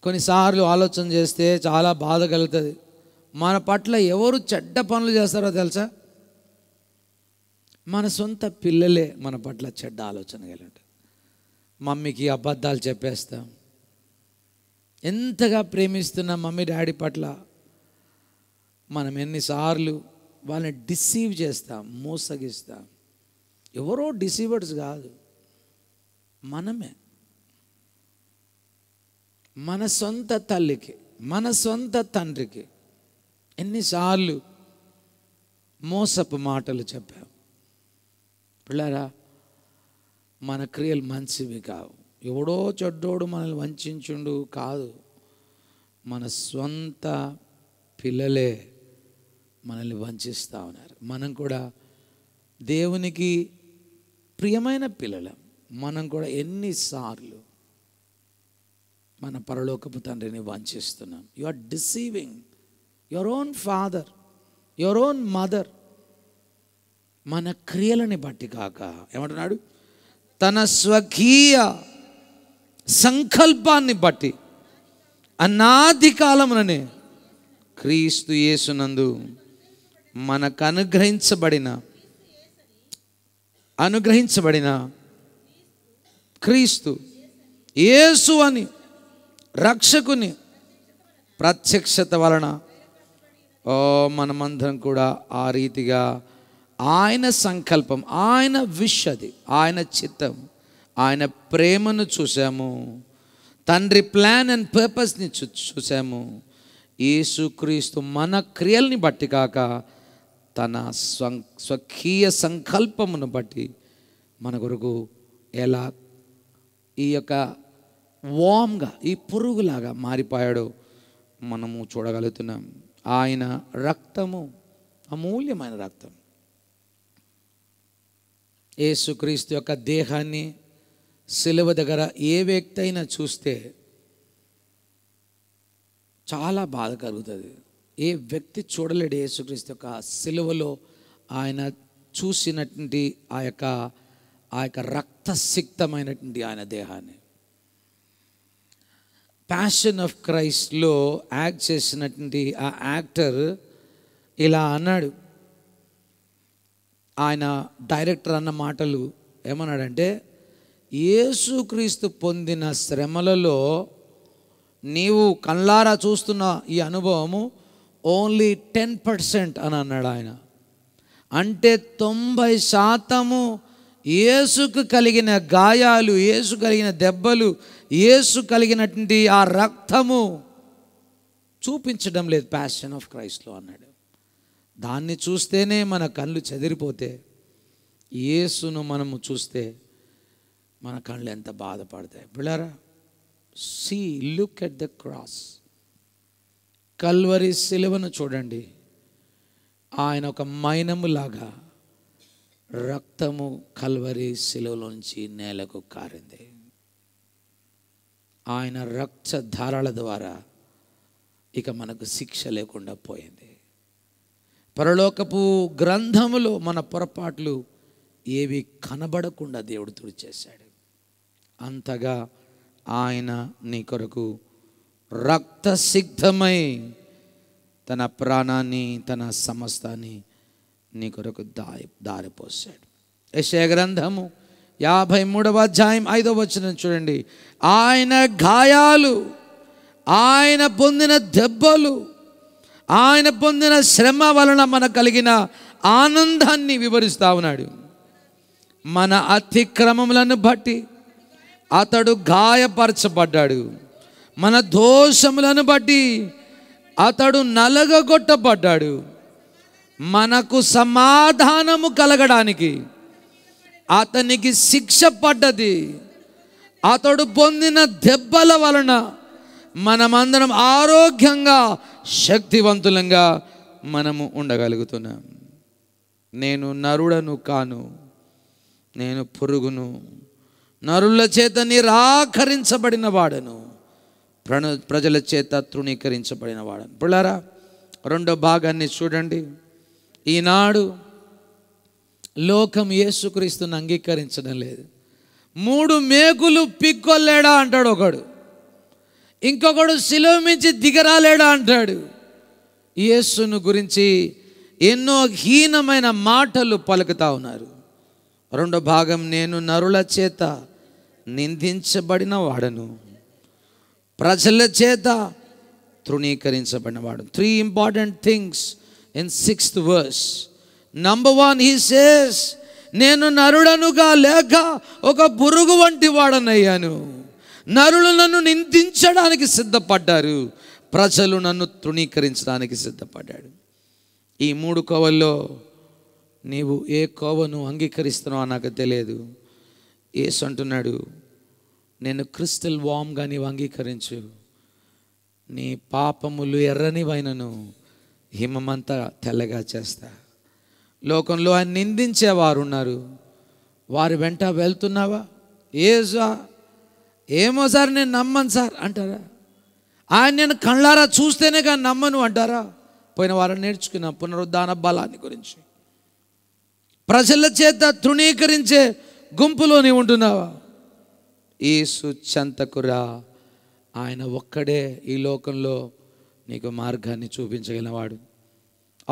కొన్నిసార్లు ఆలోచన చేస్తే చాలా బాధ కలుగుతుంది. మన పట్ల ఎవరు చెడ్డ పనులు చేస్తారో తెలుసా? మన సొంత పిల్లలే మన పట్ల చెడ్డ ఆలోచన కలిగి. మమ్మీకి అబద్ధాలు చెప్పేస్తాం. ఎంతగా ప్రేమిస్తున్న మమ్మీ డాడీ పట్ల మనం ఎన్నిసార్లు వాళ్ళని డిసీవ్ చేస్తాం, మోసగిస్తాం. ఎవరో డిసీవర్స్ కాదు, మనమే. మన సొంత తల్లికి, మన సొంత తండ్రికి ఎన్నిసార్లు మోసపు మాటలు చెప్పాం. పిల్లరా, మన క్రియలు మంచివి కావు. ఎవడో చెడ్డోడు మనల్ని వంచించుండు కాదు, మన సొంత పిల్లలే మనల్ని వంచిస్తూ ఉన్నారు. మనం కూడా దేవునికి ప్రియమైన పిల్లలం. మనం కూడా ఎన్నిసార్లు మన పరలోకపు తండ్రిని వంచిస్తున్నాం. You are deceiving your own father, your own mother. మన క్రియలని బట్టి కాక ఏమంటున్నాడు? తన స్వకీయ సంకల్పాన్ని బట్టి అనాది కాలముననే క్రీస్తు యేసునందు మనకు అనుగ్రహించబడిన క్రీస్తు యేసు అని రక్షకుని ప్రత్యక్షత వలన మనమందరం కూడా ఆ రీతిగా ఆయన సంకల్పం, ఆయన విషది, ఆయన చిత్తం, ఆయన ప్రేమను చూసాము. తండ్రి ప్లాన్ అండ్ పర్పస్ని చూసాము. యేసుక్రీస్తు మన క్రియల్ని బట్టి కాక తన స్వకీయ సంకల్పమును బట్టి మన కొరకు ఎలా ఈ యొక్క వామ్గా, ఈ పురుగులాగా మారిపోయాడో మనము చూడగలుగుతున్నాం. ఆయన రక్తము అమూల్యమైన రక్తం. యేసుక్రీస్తు యొక్క దేహాన్ని సిలువ దగ్గర ఏ వ్యక్తి అయినా చూస్తే చాలా బాధ కలుగుతుంది. ఏ వ్యక్తి చూడలేడు యేసుక్రీస్తు యొక్క సిలువలో ఆయన చూసినటువంటి ఆ యొక్క రక్తసిక్తమైనటువంటి ఆయన దేహాన్ని. ప్యాషన్ ఆఫ్ క్రైస్ట్లో యాక్ట్ చేసినటువంటి ఆ యాక్టర్ ఇలా అన్నాడు. ఆయన డైరెక్టర్ అన్న మాటలు ఏమన్నాడంటే, యేసుక్రీస్తు పొందిన శ్రమలలో నీవు కళ్ళారా చూస్తున్న ఈ అనుభవము ఓన్లీ 10% అని అన్నాడు ఆయన. అంటే 90% యేసుకు కలిగిన గాయాలు, యేసు కలిగిన దెబ్బలు, యేసు కలిగినటువంటి ఆ రక్తము చూపించడం లేదు ప్యాషన్ ఆఫ్ క్రైస్ట్లో అన్నాడు. దాన్ని చూస్తేనే మన కళ్ళు చెదిరిపోతే, యేసును మనము చూస్తే మన కళ్ళు ఎంత బాధపడతాయి. పిల్లరా, see, look at the cross. Calvary సిలువను చూడండి. ఆయన ఒక మైనములాగా రక్తము కల్వరి సిలువలోంచి నేలకు కారింది. ఆయన రక్త ధారాల ద్వారా ఇక మనకు శిక్ష లేకుండా పోయింది. పరలోకపు గ్రంథములో మన పొరపాట్లు ఏవి కనబడకుండా దేవుడు తుడిచేశాడు. అంతగా ఆయన నీ కొరకు రక్తసిక్తమై తన ప్రాణాన్ని, తన సమస్తాన్ని నీ కొరకు దారిపోసాడు. యెషయా గ్రంథము 53వ అధ్యాయం 5వ వచనం చూడండి. ఆయన గాయాలు, ఆయన పొందిన దెబ్బలు, ఆయన పొందిన శ్రమ వలన మనకు కలిగిన ఆనందాన్ని వివరిస్తూ ఉన్నాడు. మన అతిక్రమములను బట్టి అతడు గాయపరచబడ్డాడు, మన దోషములను బట్టి అతడు నలగగొట్టబడ్డాడు. మనకు సమాధానము కలగడానికి అతనికి శిక్ష పడ్డది. అతడు పొందిన దెబ్బల వలన మనమందరం ఆరోగ్యంగా, శక్తివంతులంగా మనము ఉండగలుగుతున్నాం. నేను నరుడను కాను, నేను పురుగును, నరుల చేత నిరాకరించబడిన వాడను, ప్రజల చేత తృణీకరించబడిన వాడను. పిల్లారా, రెండో భాగాన్ని చూడండి. ఈనాడు లోకం యేసుక్రీస్తుని అంగీకరించడం లేదు. 3 మేకులు పిక్కొల్లేడా అంటాడు ఒకడు, ఇంకొకడు శిలువ మించి దిగరాలేడా అంటాడు. యేసును గురించి ఎన్నో హీనమైన మాటలు పలుకుతా ఉన్నారు. రెండో భాగం, నేను నరుల చేత నిందించబడిన వాడను, ప్రజల చేత తృణీకరించబడిన వాడు. 3 important things in 6th verse. Number 1, he says, నేను నరుడనుగా లేక ఒక పురుగు వంటి వాడనయ్యాను. నరులు నన్ను నిందించడానికి సిద్ధపడ్డారు, ప్రజలు నన్ను తృణీకరించడానికి సిద్ధపడ్డాడు. ఈ 3 కోవల్లో నీవు ఏ కోవను అంగీకరిస్తున్నావో నాకు తెలియదు. యేసు అంటున్నాడు, నేను క్రిస్టల్ వామ్గా నీవు అంగీకరించు, నీ పాపములు ఎర్రనివైనను హిమమంతా తెల్లగా చేస్తా. లోకంలో ఆయన నిందించేవారు ఉన్నారు, వారి వెంట వెళ్తున్నావా? ఏమో సార్ నేను నమ్మను సార్ అంటారా? ఆయన నేను కళ్ళారా చూస్తేనే కానీ నమ్మను అంటారా? పోయిన వారం నేర్చుకున్న పునరుద్ధాన బలాన్ని గురించి. ప్రజల చేత తృణీకరించే గుంపులో నీవు ఉంటున్నావా? యేసు చెంతకురా, ఆయన ఒక్కడే ఈ లోకంలో నీకు మార్గాన్ని చూపించగలిగినవాడు.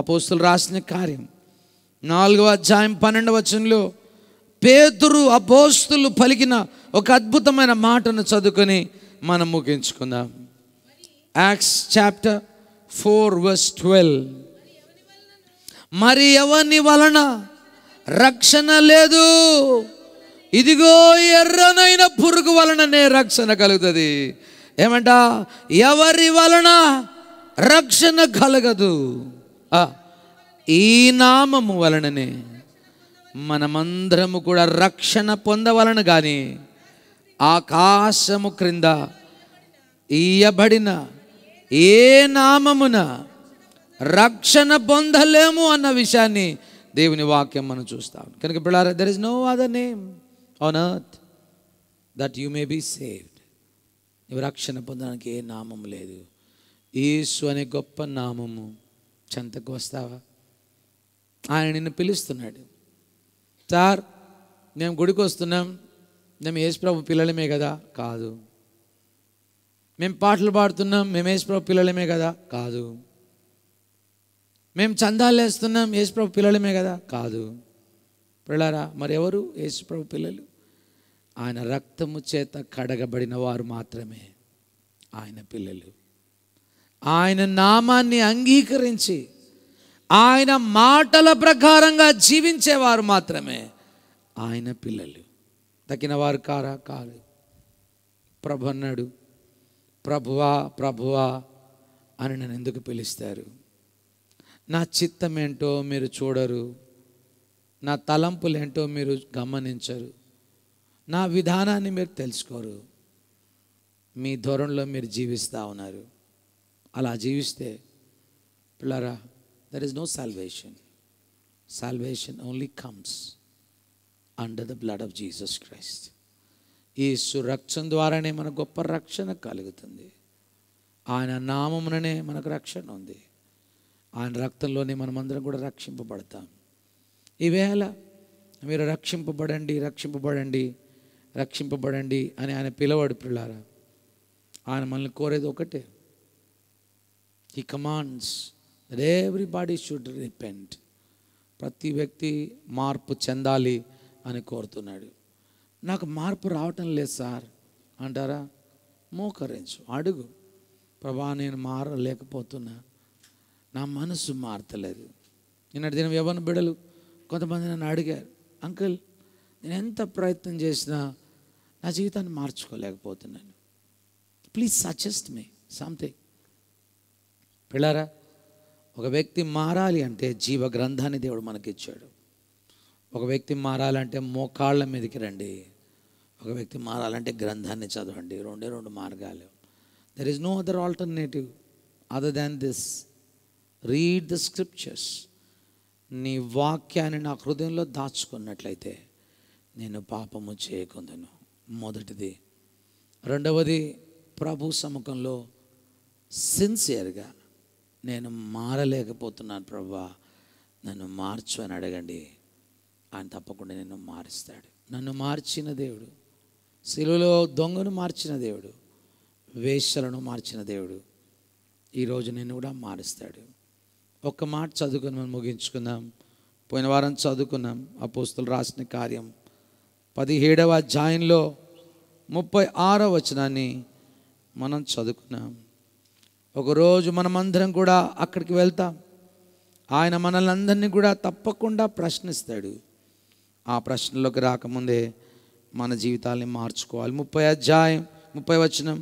అపోస్తులు రాసిన కార్యం 4వ అధ్యాయం 12వ వచనంలో పేతురు అపోస్తులు పలికిన ఒక అద్భుతమైన మాటను చదువుకొని మనం ముగించుకుందాం. Acts chapter 4 verse 12. మరి ఎవని వలన రక్షణ లేదు, ఇదిగో ఎర్రనైన పురుగు వలననే రక్షణ కలుగుతుంది. ఏమంట? ఎవరి వలన రక్షణ కలగదు? ఈ నామము వలననే మనమందరము కూడా రక్షణ పొందవలను. కానీ ఆకాశము క్రింద ఇయ్యబడిన ఏ నామమున రక్షణ పొందలేము అన్న విషయాన్ని దేవుని వాక్యం మనం చూస్తాం. కనుక పిల్లారా, there is no other name on earth that you may be saved. నీవు రక్షణ పొందడానికి ఏ నామం లేదు. యేసు అనే గొప్ప నామము చెంతకు వస్తావా? ఆయన నిన్ను పిలుస్తున్నాడు. సార్, మేము గుడికి వస్తున్నాం, మేము యేసుప్రభు పిల్లలమే కదా? కాదు. మేము పాటలు పాడుతున్నాం, మేము యేసుప్రభు పిల్లలమే కదా? కాదు. మేము చందాలు వేస్తున్నాం, యేసుప్రభు పిల్లలమే కదా? కాదు. పిల్లారా, మరి ఎవరు యేసుప్రభు పిల్లలు? ఆయన రక్తము చేత కడగబడిన వారు మాత్రమే ఆయన పిల్లలు. ఆయన నామాన్ని అంగీకరించి ఆయన మాటల ప్రకారంగా జీవించేవారు మాత్రమే ఆయన పిల్లలు. తగిన వారు కారా? కాదు. ప్రభు అన్నాడు, ప్రభువా ప్రభువా అని నన్ను ఎందుకు పిలుస్తారు? నా చిత్తం ఏంటో మీరు చూడరు, నా తలంపులు ఏంటో మీరు గమనించరు, నా విధానాన్ని మీరు తెలుసుకోరు. మీ ధోరణిలో మీరు జీవిస్తూ ఉన్నారు. అలా జీవిస్తే పిల్లరా, there is no salvation. Salvation only comes under the blood of Jesus Christ. యేసు రక్షణ ద్వారానే మన గొప్ప రక్షణ కలుగుతుంది. ఆయన నామముననే మనకు రక్షణ ఉంది. ఆయన రక్తంలోనే మనమందరం కూడా రక్షింపబడతాం. ఈవేళ మీరు రక్షింపబడండి, రక్షింపబడండి, రక్షింపబడండి అని ఆయన పిలవాడు. పిల్లారా, ఆయన మనల్ని కోరేది ఒకటే. He commands that everybody should repent. ప్రతి వ్యక్తి మార్పు చెందాలి అని కోరుతున్నాడు. నాకు మార్పు రావటం లేదు సార్ అంటారా? మోకరించు, అడుగు, ప్రభా నేను మారలేకపోతున్నా, నా మనసు మారతలేదు. నిన్నటి దినం యవ్వన బిడ్డలు కొంతమంది నన్ను అడిగారు, అంకుల్ నేను ఎంత ప్రయత్నం చేసినా నా జీవితాన్ని మార్చుకోలేకపోతున్నాను, ప్లీజ్ సజెస్ట్ మీ సంథింగ్. పిల్లారా, ఒక వ్యక్తి మారాలి అంటే జీవ గ్రంథాన్ని దేవుడు మనకిచ్చాడు. ఒక వ్యక్తి మారాలంటే మోకాళ్ళ మీదకి రండి, ఒక వ్యక్తి మారాలంటే గ్రంథాన్ని చదవండి. రెండే రెండు మార్గాలు. There is no other alternative other than this. Read the scriptures. నీ వాక్యాన్ని నా హృదయంలో దాచుకున్నట్లయితే నేను పాపము చేయకుందును. మొదటిది. రెండవది, ప్రభు సముఖంలో సిన్సియర్గా నేను మారలేకపోతున్నాను ప్రభువా, నన్ను మార్చు అని అడగండి. ఆయన తప్పకుండా నిన్ను మారుస్తాడు. నన్ను మార్చిన దేవుడు, శిలువలో దొంగను మార్చిన దేవుడు, వేశ్యలను మార్చిన దేవుడు ఈరోజు నిన్ను కూడా మారుస్తాడు. ఒక్క మాట చదువుకొని మనం ముగించుకుందాం. పోయిన వారం చదువుకున్నాం అపోస్తలులు రాసిన కార్యం 17వ అధ్యాయంలో 36వ వచనాన్ని మనం చదువుకున్నాం. ఒకరోజు మనమందరం కూడా అక్కడికి వెళ్తాం. ఆయన మనల్ని అందరినీ కూడా తప్పకుండా ప్రశ్నిస్తాడు. ఆ ప్రశ్నలోకి రాకముందే మన జీవితాన్ని మార్చుకోవాలి. 30వ అధ్యాయం 30వ వచనం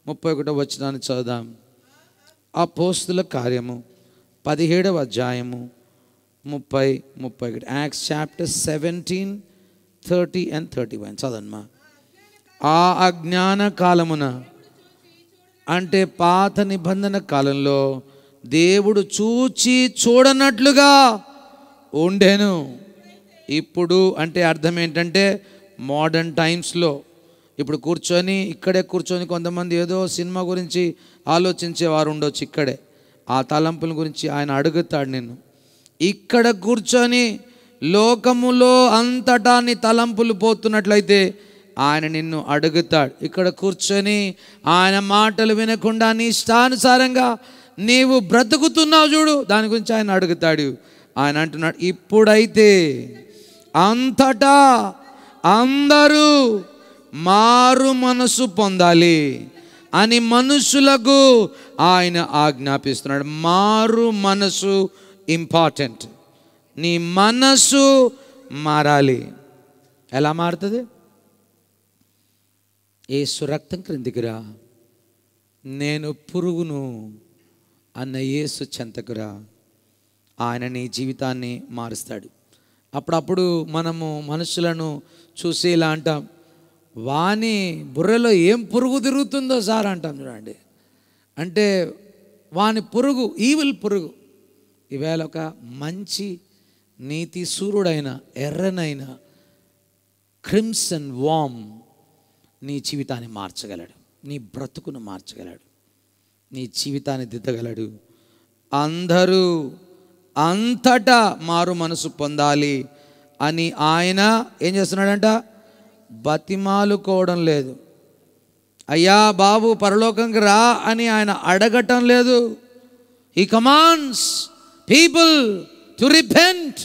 31వ వచనాన్ని చదువుదాం. అపోస్తలుల కార్యము 17వ అధ్యాయము 30-31. Acts chapter 17, 30 and 31 చదవమ్మా. ఆ అజ్ఞాన కాలమున అంటే పాత నిబంధన కాలంలో దేవుడు చూచి చూడనట్లుగా ఉండెను. ఇప్పుడు అంటే అర్థం ఏంటంటే మోడర్న్ టైమ్స్లో ఇప్పుడు ఇక్కడే కూర్చొని కొంతమంది ఏదో సినిమా గురించి ఆలోచించేవారు ఉండొచ్చు. ఇక్కడే ఆ తలంపుల గురించి ఆయన అడుగుతాడు నిన్ను. ఇక్కడ కూర్చొని లోకములో అంతటా నీ తలంపులు పోతున్నట్లయితే ఆయన నిన్ను అడుగుతాడు. ఇక్కడ కూర్చొని ఆయన మాటలు వినకుండా నీ ఇష్టానుసారంగా నీవు బ్రతుకుతున్నావు చూడు, దాని గురించి ఆయన అడుగుతాడు. ఆయన అంటున్నాడు, ఇప్పుడైతే అంతటా అందరూ మారు మనసు పొందాలి అని మనుషులకు ఆయన ఆజ్ఞాపిస్తున్నాడు. మారు మనసు ఇంపార్టెంట్. నీ మనసు మారాలి. ఎలా మారుతుంది? యేసు రక్తం క్రిందికి రా, నేను పురుగును అన్న యేసు చెంతకురా. ఆయన నీ జీవితాన్ని మారుస్తాడు. అప్పుడప్పుడు మనము మనుషులను చూసి ఇలా అంటాం, వాని బుర్రలో ఏం పురుగు తిరుగుతుందో సార్ అంటాం చూడండి. అంటే వాని పురుగు, ఈవిల్ పురుగు. ఈవేళ ఒక మంచి నీతి సూర్యుడైన ఎర్రనైన క్రిమ్సన్ వామ్ నీ జీవితాన్ని మార్చగలడు, నీ బ్రతుకును మార్చగలడు, నీ జీవితాన్ని దిద్దగలడు. అందరూ అంతటా మారు మనసు పొందాలి అని ఆయన ఏం చేస్తున్నాడంట? బతిమాలుకోవడం లేదు. అయ్యా బాబు పరలోకంకి రా అని ఆయన అడగటం లేదు. He commands people to repent.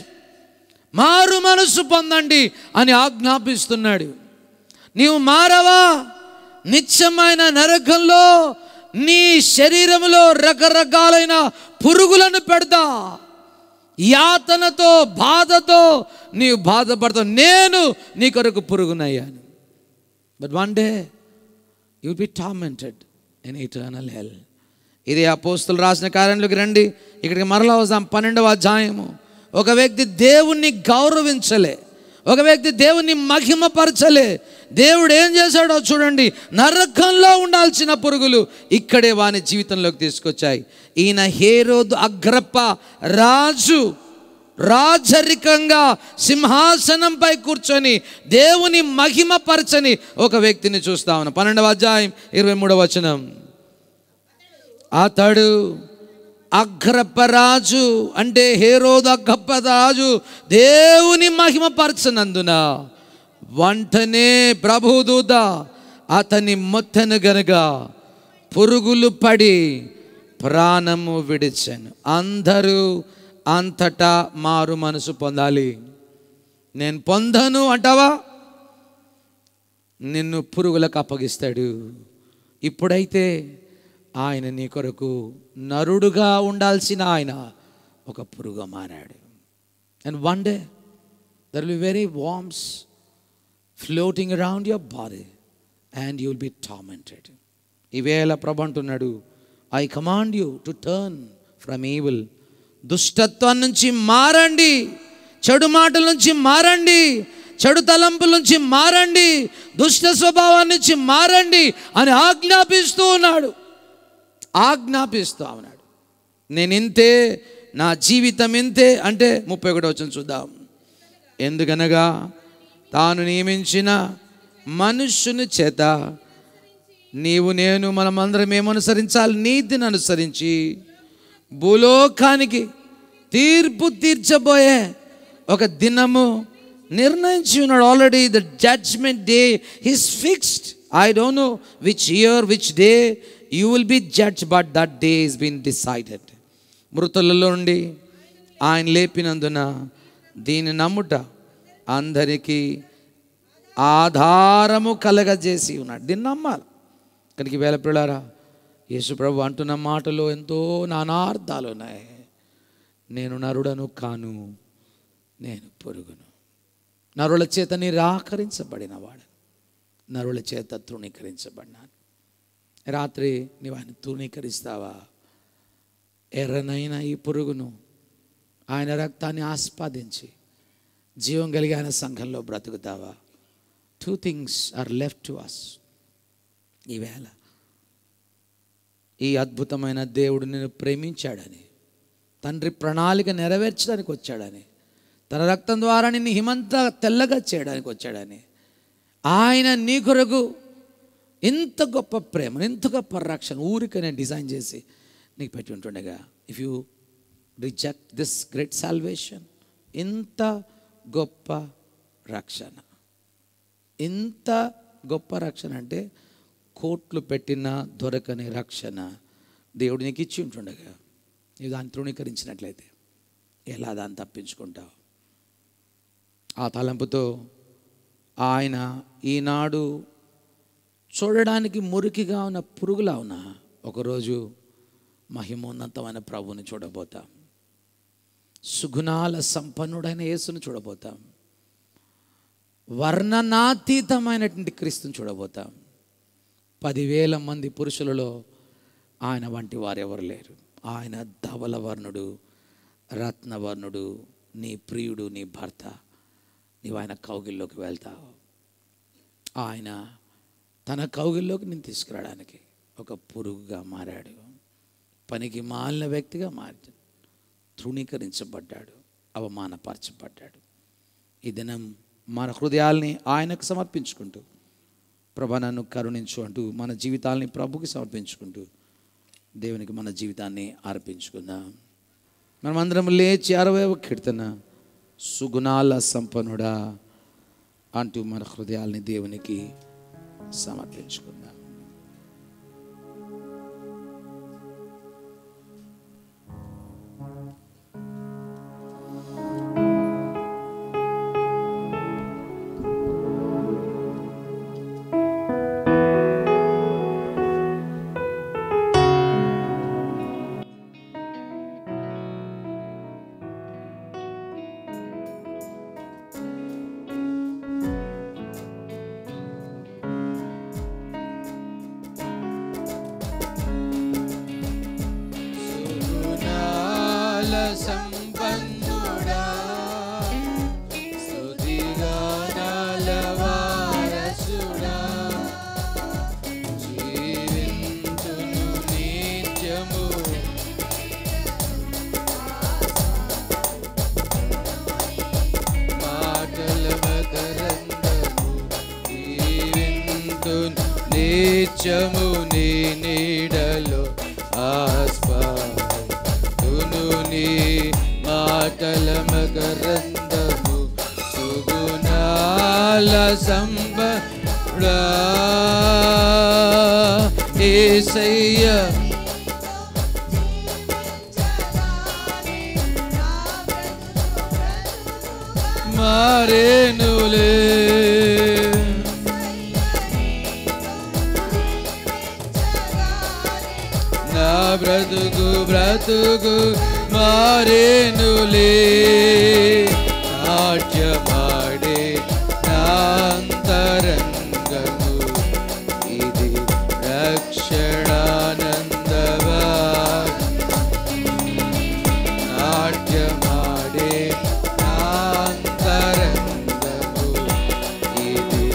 మారు మనసు పొందండి అని ఆజ్ఞాపిస్తున్నాడు. నీవు మారవా, నిత్యమైన నరకంలో నీ శరీరంలో రకరకాలైన పురుగులను పెడతా, యాతనతో బాధతో నీవు బాధపడతావు. నేను నీ కొరకు పురుగునయ్యాను. But one day you will be tormented in eternal hell. ఇది అపోస్తలులు రాసిన కార్యంలోకి రండి. ఇక్కడికి మరలా వస్తాం. 12వ అధ్యాయము. ఒక వ్యక్తి దేవుణ్ణి గౌరవించలే, ఒక వ్యక్తి దేవుణ్ణి మహిమపరచలే. దేవుడు ఏం చేశాడో చూడండి. నరకంలో ఉండాల్సిన పురుగులు ఇక్కడే వాని జీవితంలోకి తీసుకొచ్చాయి. ఈయన హేరోదు అగ్రప్ప రాజు రాజరికంగా సింహాసనంపై కూర్చొని దేవుని మహిమపరచని ఒక వ్యక్తిని చూస్తా ఉన్నాం. 12వ అధ్యాయం 23వ వచనం. అతడు అగ్రప్ప రాజు అంటే హేరోదు అగ్రప్ప రాజు దేవుని మహిమపరచనందున వెంటనే ప్రభుదూత అతని మొత్తను గనుక పురుగులు పడి ప్రాణము విడిచాను. అందరూ అంతటా మారు మనసు పొందాలి. నేను పొందను అంటావా? నిన్ను పురుగులకు అప్పగిస్తాడు. ఇప్పుడైతే ఆయన నీ కొరకు నరుడుగా ఉండాల్సిన ఆయన ఒక పురుగా మారాడు. And one day there will be very worms floating around your body and you will be tormented. ఈవేళ ప్రభు అంటున్నాడు, I command you to turn from evil. దుష్టత్వం నుంచి మారండి, చెడు మాటల నుంచి మారండి, చెడు తలంపుల నుంచి మారండి, దుష్ట స్వభావాన్ని నుంచి మారండి అని ఆజ్ఞాపిస్తూ ఉన్నాడు. నేను ఇంతే, నా జీవితం ఇంతే అంటే 31 వచనం చూద్దాం. ఎందుకనగా తాను నియమించిన మనుష్యుని చేత నీవు నేను మనమందరం ఏమనుసరించాలి? నీతిని అనుసరించి భూలోకానికి తీర్పు తీర్చబోయే ఒక దినము నిర్ణయించి ఉన్నాడు. Already the judgement day is fixed. I don't know which year which day you will be judge, but that day is been decided. మృతులలో నుండి ఆయన లేపినందున దీన్ని నమ్ముట అందరికీ ఆధారము కలగజేసి ఉన్నాడు. దీన్ని నమ్మాలి. కనుక వేళ పిల్లారా, యేసు ప్రభు అంటున్న మాటలో ఎంతో నానార్థాలు ఉన్నాయి. నేను నరుడను కాను, నేను పురుగును. నరుల చేత నిరాకరించబడినవాడు, నరుల చేత తృణీకరించబడినాను. రాత్రి నీవు ఆయన తృణీకరిస్తావా? ఎర్రనైన ఈ పురుగును ఆయన రక్తాన్ని ఆస్వాదించి జీవం కలిగి ఆయన సంఘంలో బ్రతుకుతావా? 2 things are left to us. ఈవేళ ఈ అద్భుతమైన దేవుడు నిన్ను ప్రేమించాడని, తండ్రి ప్రణాళిక నెరవేర్చడానికి వచ్చాడని, తన రక్తం ద్వారా నిన్ను హిమంత తెల్లగా చేయడానికి వచ్చాడని, ఆయన నీ కొరకు ఇంత గొప్ప ప్రేమ, ఇంత గొప్ప రక్షణ ఊరికనే డిజైన్ చేసి నీకు పెట్టి ఉంటుండగా, if you reject this great salvation, ఇంత గొప్ప రక్షణ, ఇంత గొప్ప రక్షణ అంటే కోట్లు పెట్టినా దొరకని రక్షణ దేవుడు నీకు ఇచ్చి ఉంటుండగా నీవు దాన్ని తృణీకరించినట్లయితే ఎలా దాన్ని తప్పించుకుంటావు? ఆ తలంపుతో ఆయన ఈనాడు చూడడానికి మురికిగా ఉన్న పురుగులా ఉన్నా ఒకరోజు మహిమోన్నతమైన ప్రభువుని చూడబోతాం. సుగుణాల సంపన్నుడైన యేసుని చూడబోతాం. వర్ణనాతీతమైనటువంటి క్రీస్తుని చూడబోతాం. 10,000 మంది పురుషులలో ఆయన వంటి వారెవరు లేరు. ఆయన ధవలవర్ణుడు, రత్నవర్ణుడు, నీ ప్రియుడు, నీ భర్త. నీవు ఆయన కౌగిల్లోకి వెళ్తావు. ఆయన తన కౌగిల్లోకి నేను తీసుకురావడానికి ఒక పురుగుగా మారాడు. పనికి మాలిన వ్యక్తిగా మారాడు. తృణీకరించబడ్డాడు, అవమానపరచబడ్డాడు. ఈ దినం మన హృదయాల్ని ఆయనకు సమర్పించుకుంటూ, ప్రభా నన్ను కరుణించు అంటూ మన జీవితాల్ని ప్రభుకి సమర్పించుకుంటూ దేవునికి మన జీవితాన్ని అర్పించుకుందాం. మనమందరం లేచి 60వ కీర్తన సుగుణాల సంపన్నుడా అంటూ మన హృదయాల్ని దేవునికి సమర్పించుకుందాం. సంపన్నుడా స్తుతిగానాల వారసుడా జీవింతును నిత్యము మాటల మకరందము జీవింతును నిత్యము నీ నీడలో మాటల మకరందము సుగుణాల సంపన్నుడా యేసయ్యా మారేనులే బ్రతుకు మారేనులే నాట్యమాడే నాంతరంగము ఇది రక్షణానందవా నాట్యమాడే నాంతరంగము ఇది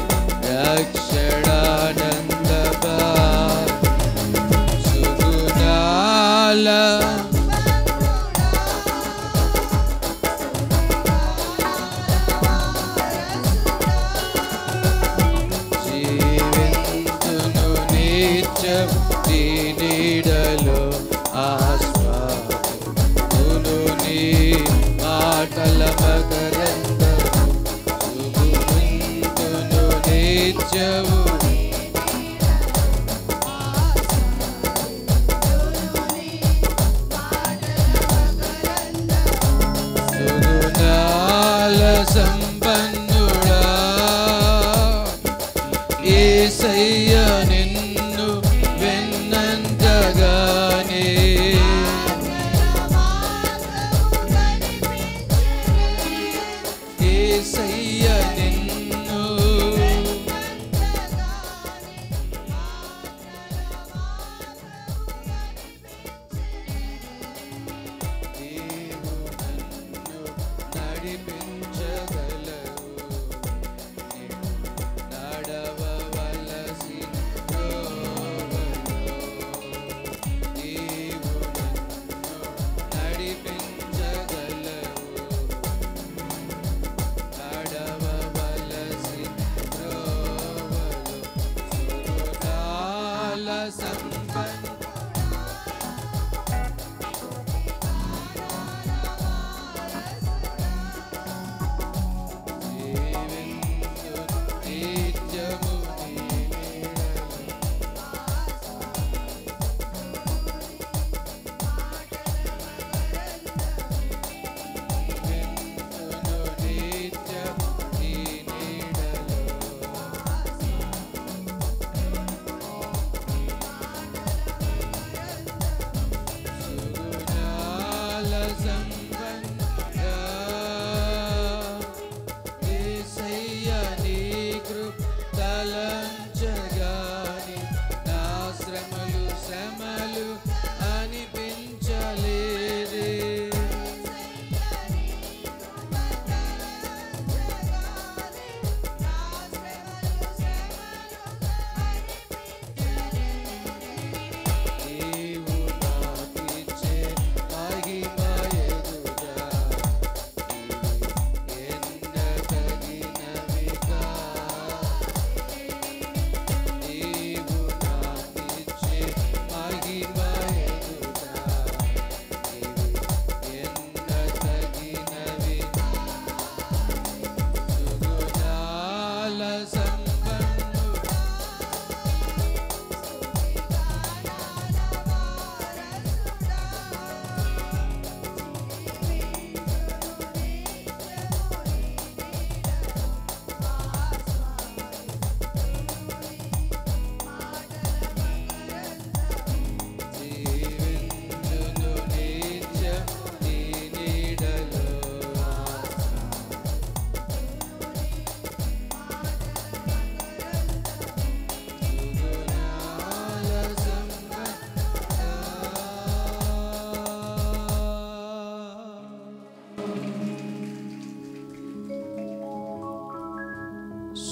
రక్షణానందవా సుగుణాల నీడలో ఆస్వాదును నీ మాటల మకరందము సుగుణుంతును నిత్యము సుగుణాల సంపన్నుడా యేసయ్య నిన్ను వెన్నంటగానే యేసయ్య నిన్ను నడిపించగలవు నడవవలసి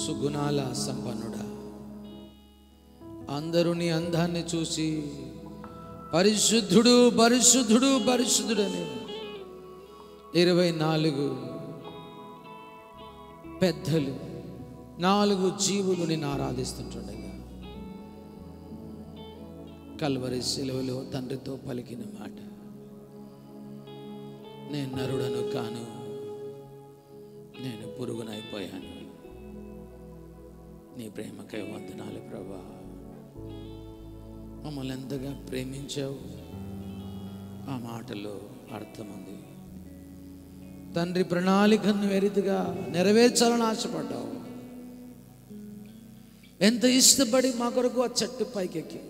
సుగుణాల సంపన్నుడా, అందరూ నీ అందాన్ని చూసి పరిశుద్ధుడు పరిశుద్ధుడు పరిశుద్ధుడని 24 పెద్దలు 4 జీవులు నిన్ను ఆరాధిస్తుంటుండగా కల్వరి శిలువలో తండ్రితో పలికిన మాట, నేను నరుడను కాను, నేను పురుగునైపోయాను, నీ ప్రేమకై వందనాలు ప్రభా. మమ్మల్ని ఎంతగా ప్రేమించావు, ఆ మాటలో అర్థం ఉంది. తండ్రి ప్రణాళికను వెరితిగా నెరవేర్చాలని ఆశపడ్డావు. ఎంత ఇష్టపడి మా కొరకు ఆ చెట్టు పైకెక్కి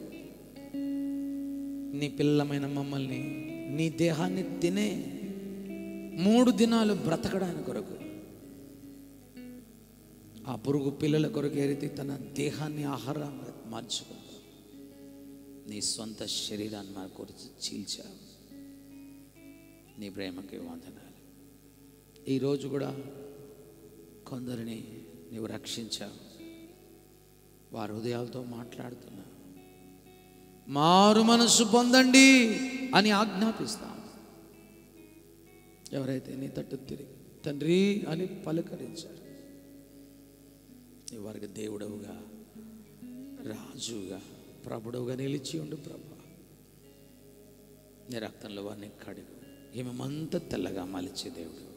నీ పిల్లమైన మమ్మల్ని నీ దేహాన్ని తినే 3 దినాలు బ్రతకడానికి కొరకు, ఆ పురుగు పిల్లల కొరకు ఏ రీతి తన దేహాన్ని ఆహారంగా మార్చుకుంది, నీ సొంత శరీరాన్ని మన కొరకు చీల్చావు. నీ ప్రేమకి వందనాలు. ఈరోజు కూడా కొందరిని నీవు రక్షించావు. వారి హృదయాలతో మాట్లాడుతున్నావు. మారు మనసు పొందండి అని ఆజ్ఞాపిస్తాం. ఎవరైతే నీ తట్టు తిరిగి తండ్రి అని పలకరించారు, వారికి దేవుడవుగా, రాజుగా, ప్రభుడుగా నిలిచి ఉండు ప్రభా. నీ రక్తంలో వారిని కడుగు, ఏమంతా తెల్లగా మలిచే దేవుడు.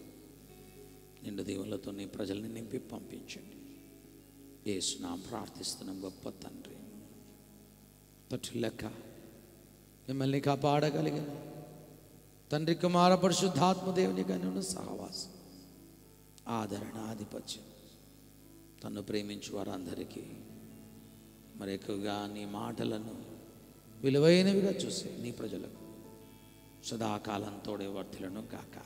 నిండు దీవులతో నీ ప్రజల్ని నింపి పంపించండి. యేసునా ప్రార్థిస్తున్నాం గొప్ప తండ్రి. తొట్టిల్లక మిమ్మల్ని కాపాడగలిగిన తండ్రి, కుమార, పరిశుద్ధాత్మ దేవుని కనున్న సహవాసం, ఆదరణ, ఆధిపత్యం తను ప్రేమించు వారందరికీ మరి ఎక్కువగా నీ మాటలను విలువైనవిగా చూసి నీ ప్రజలకు సదాకాలం తోడే వర్ధిలను గాక.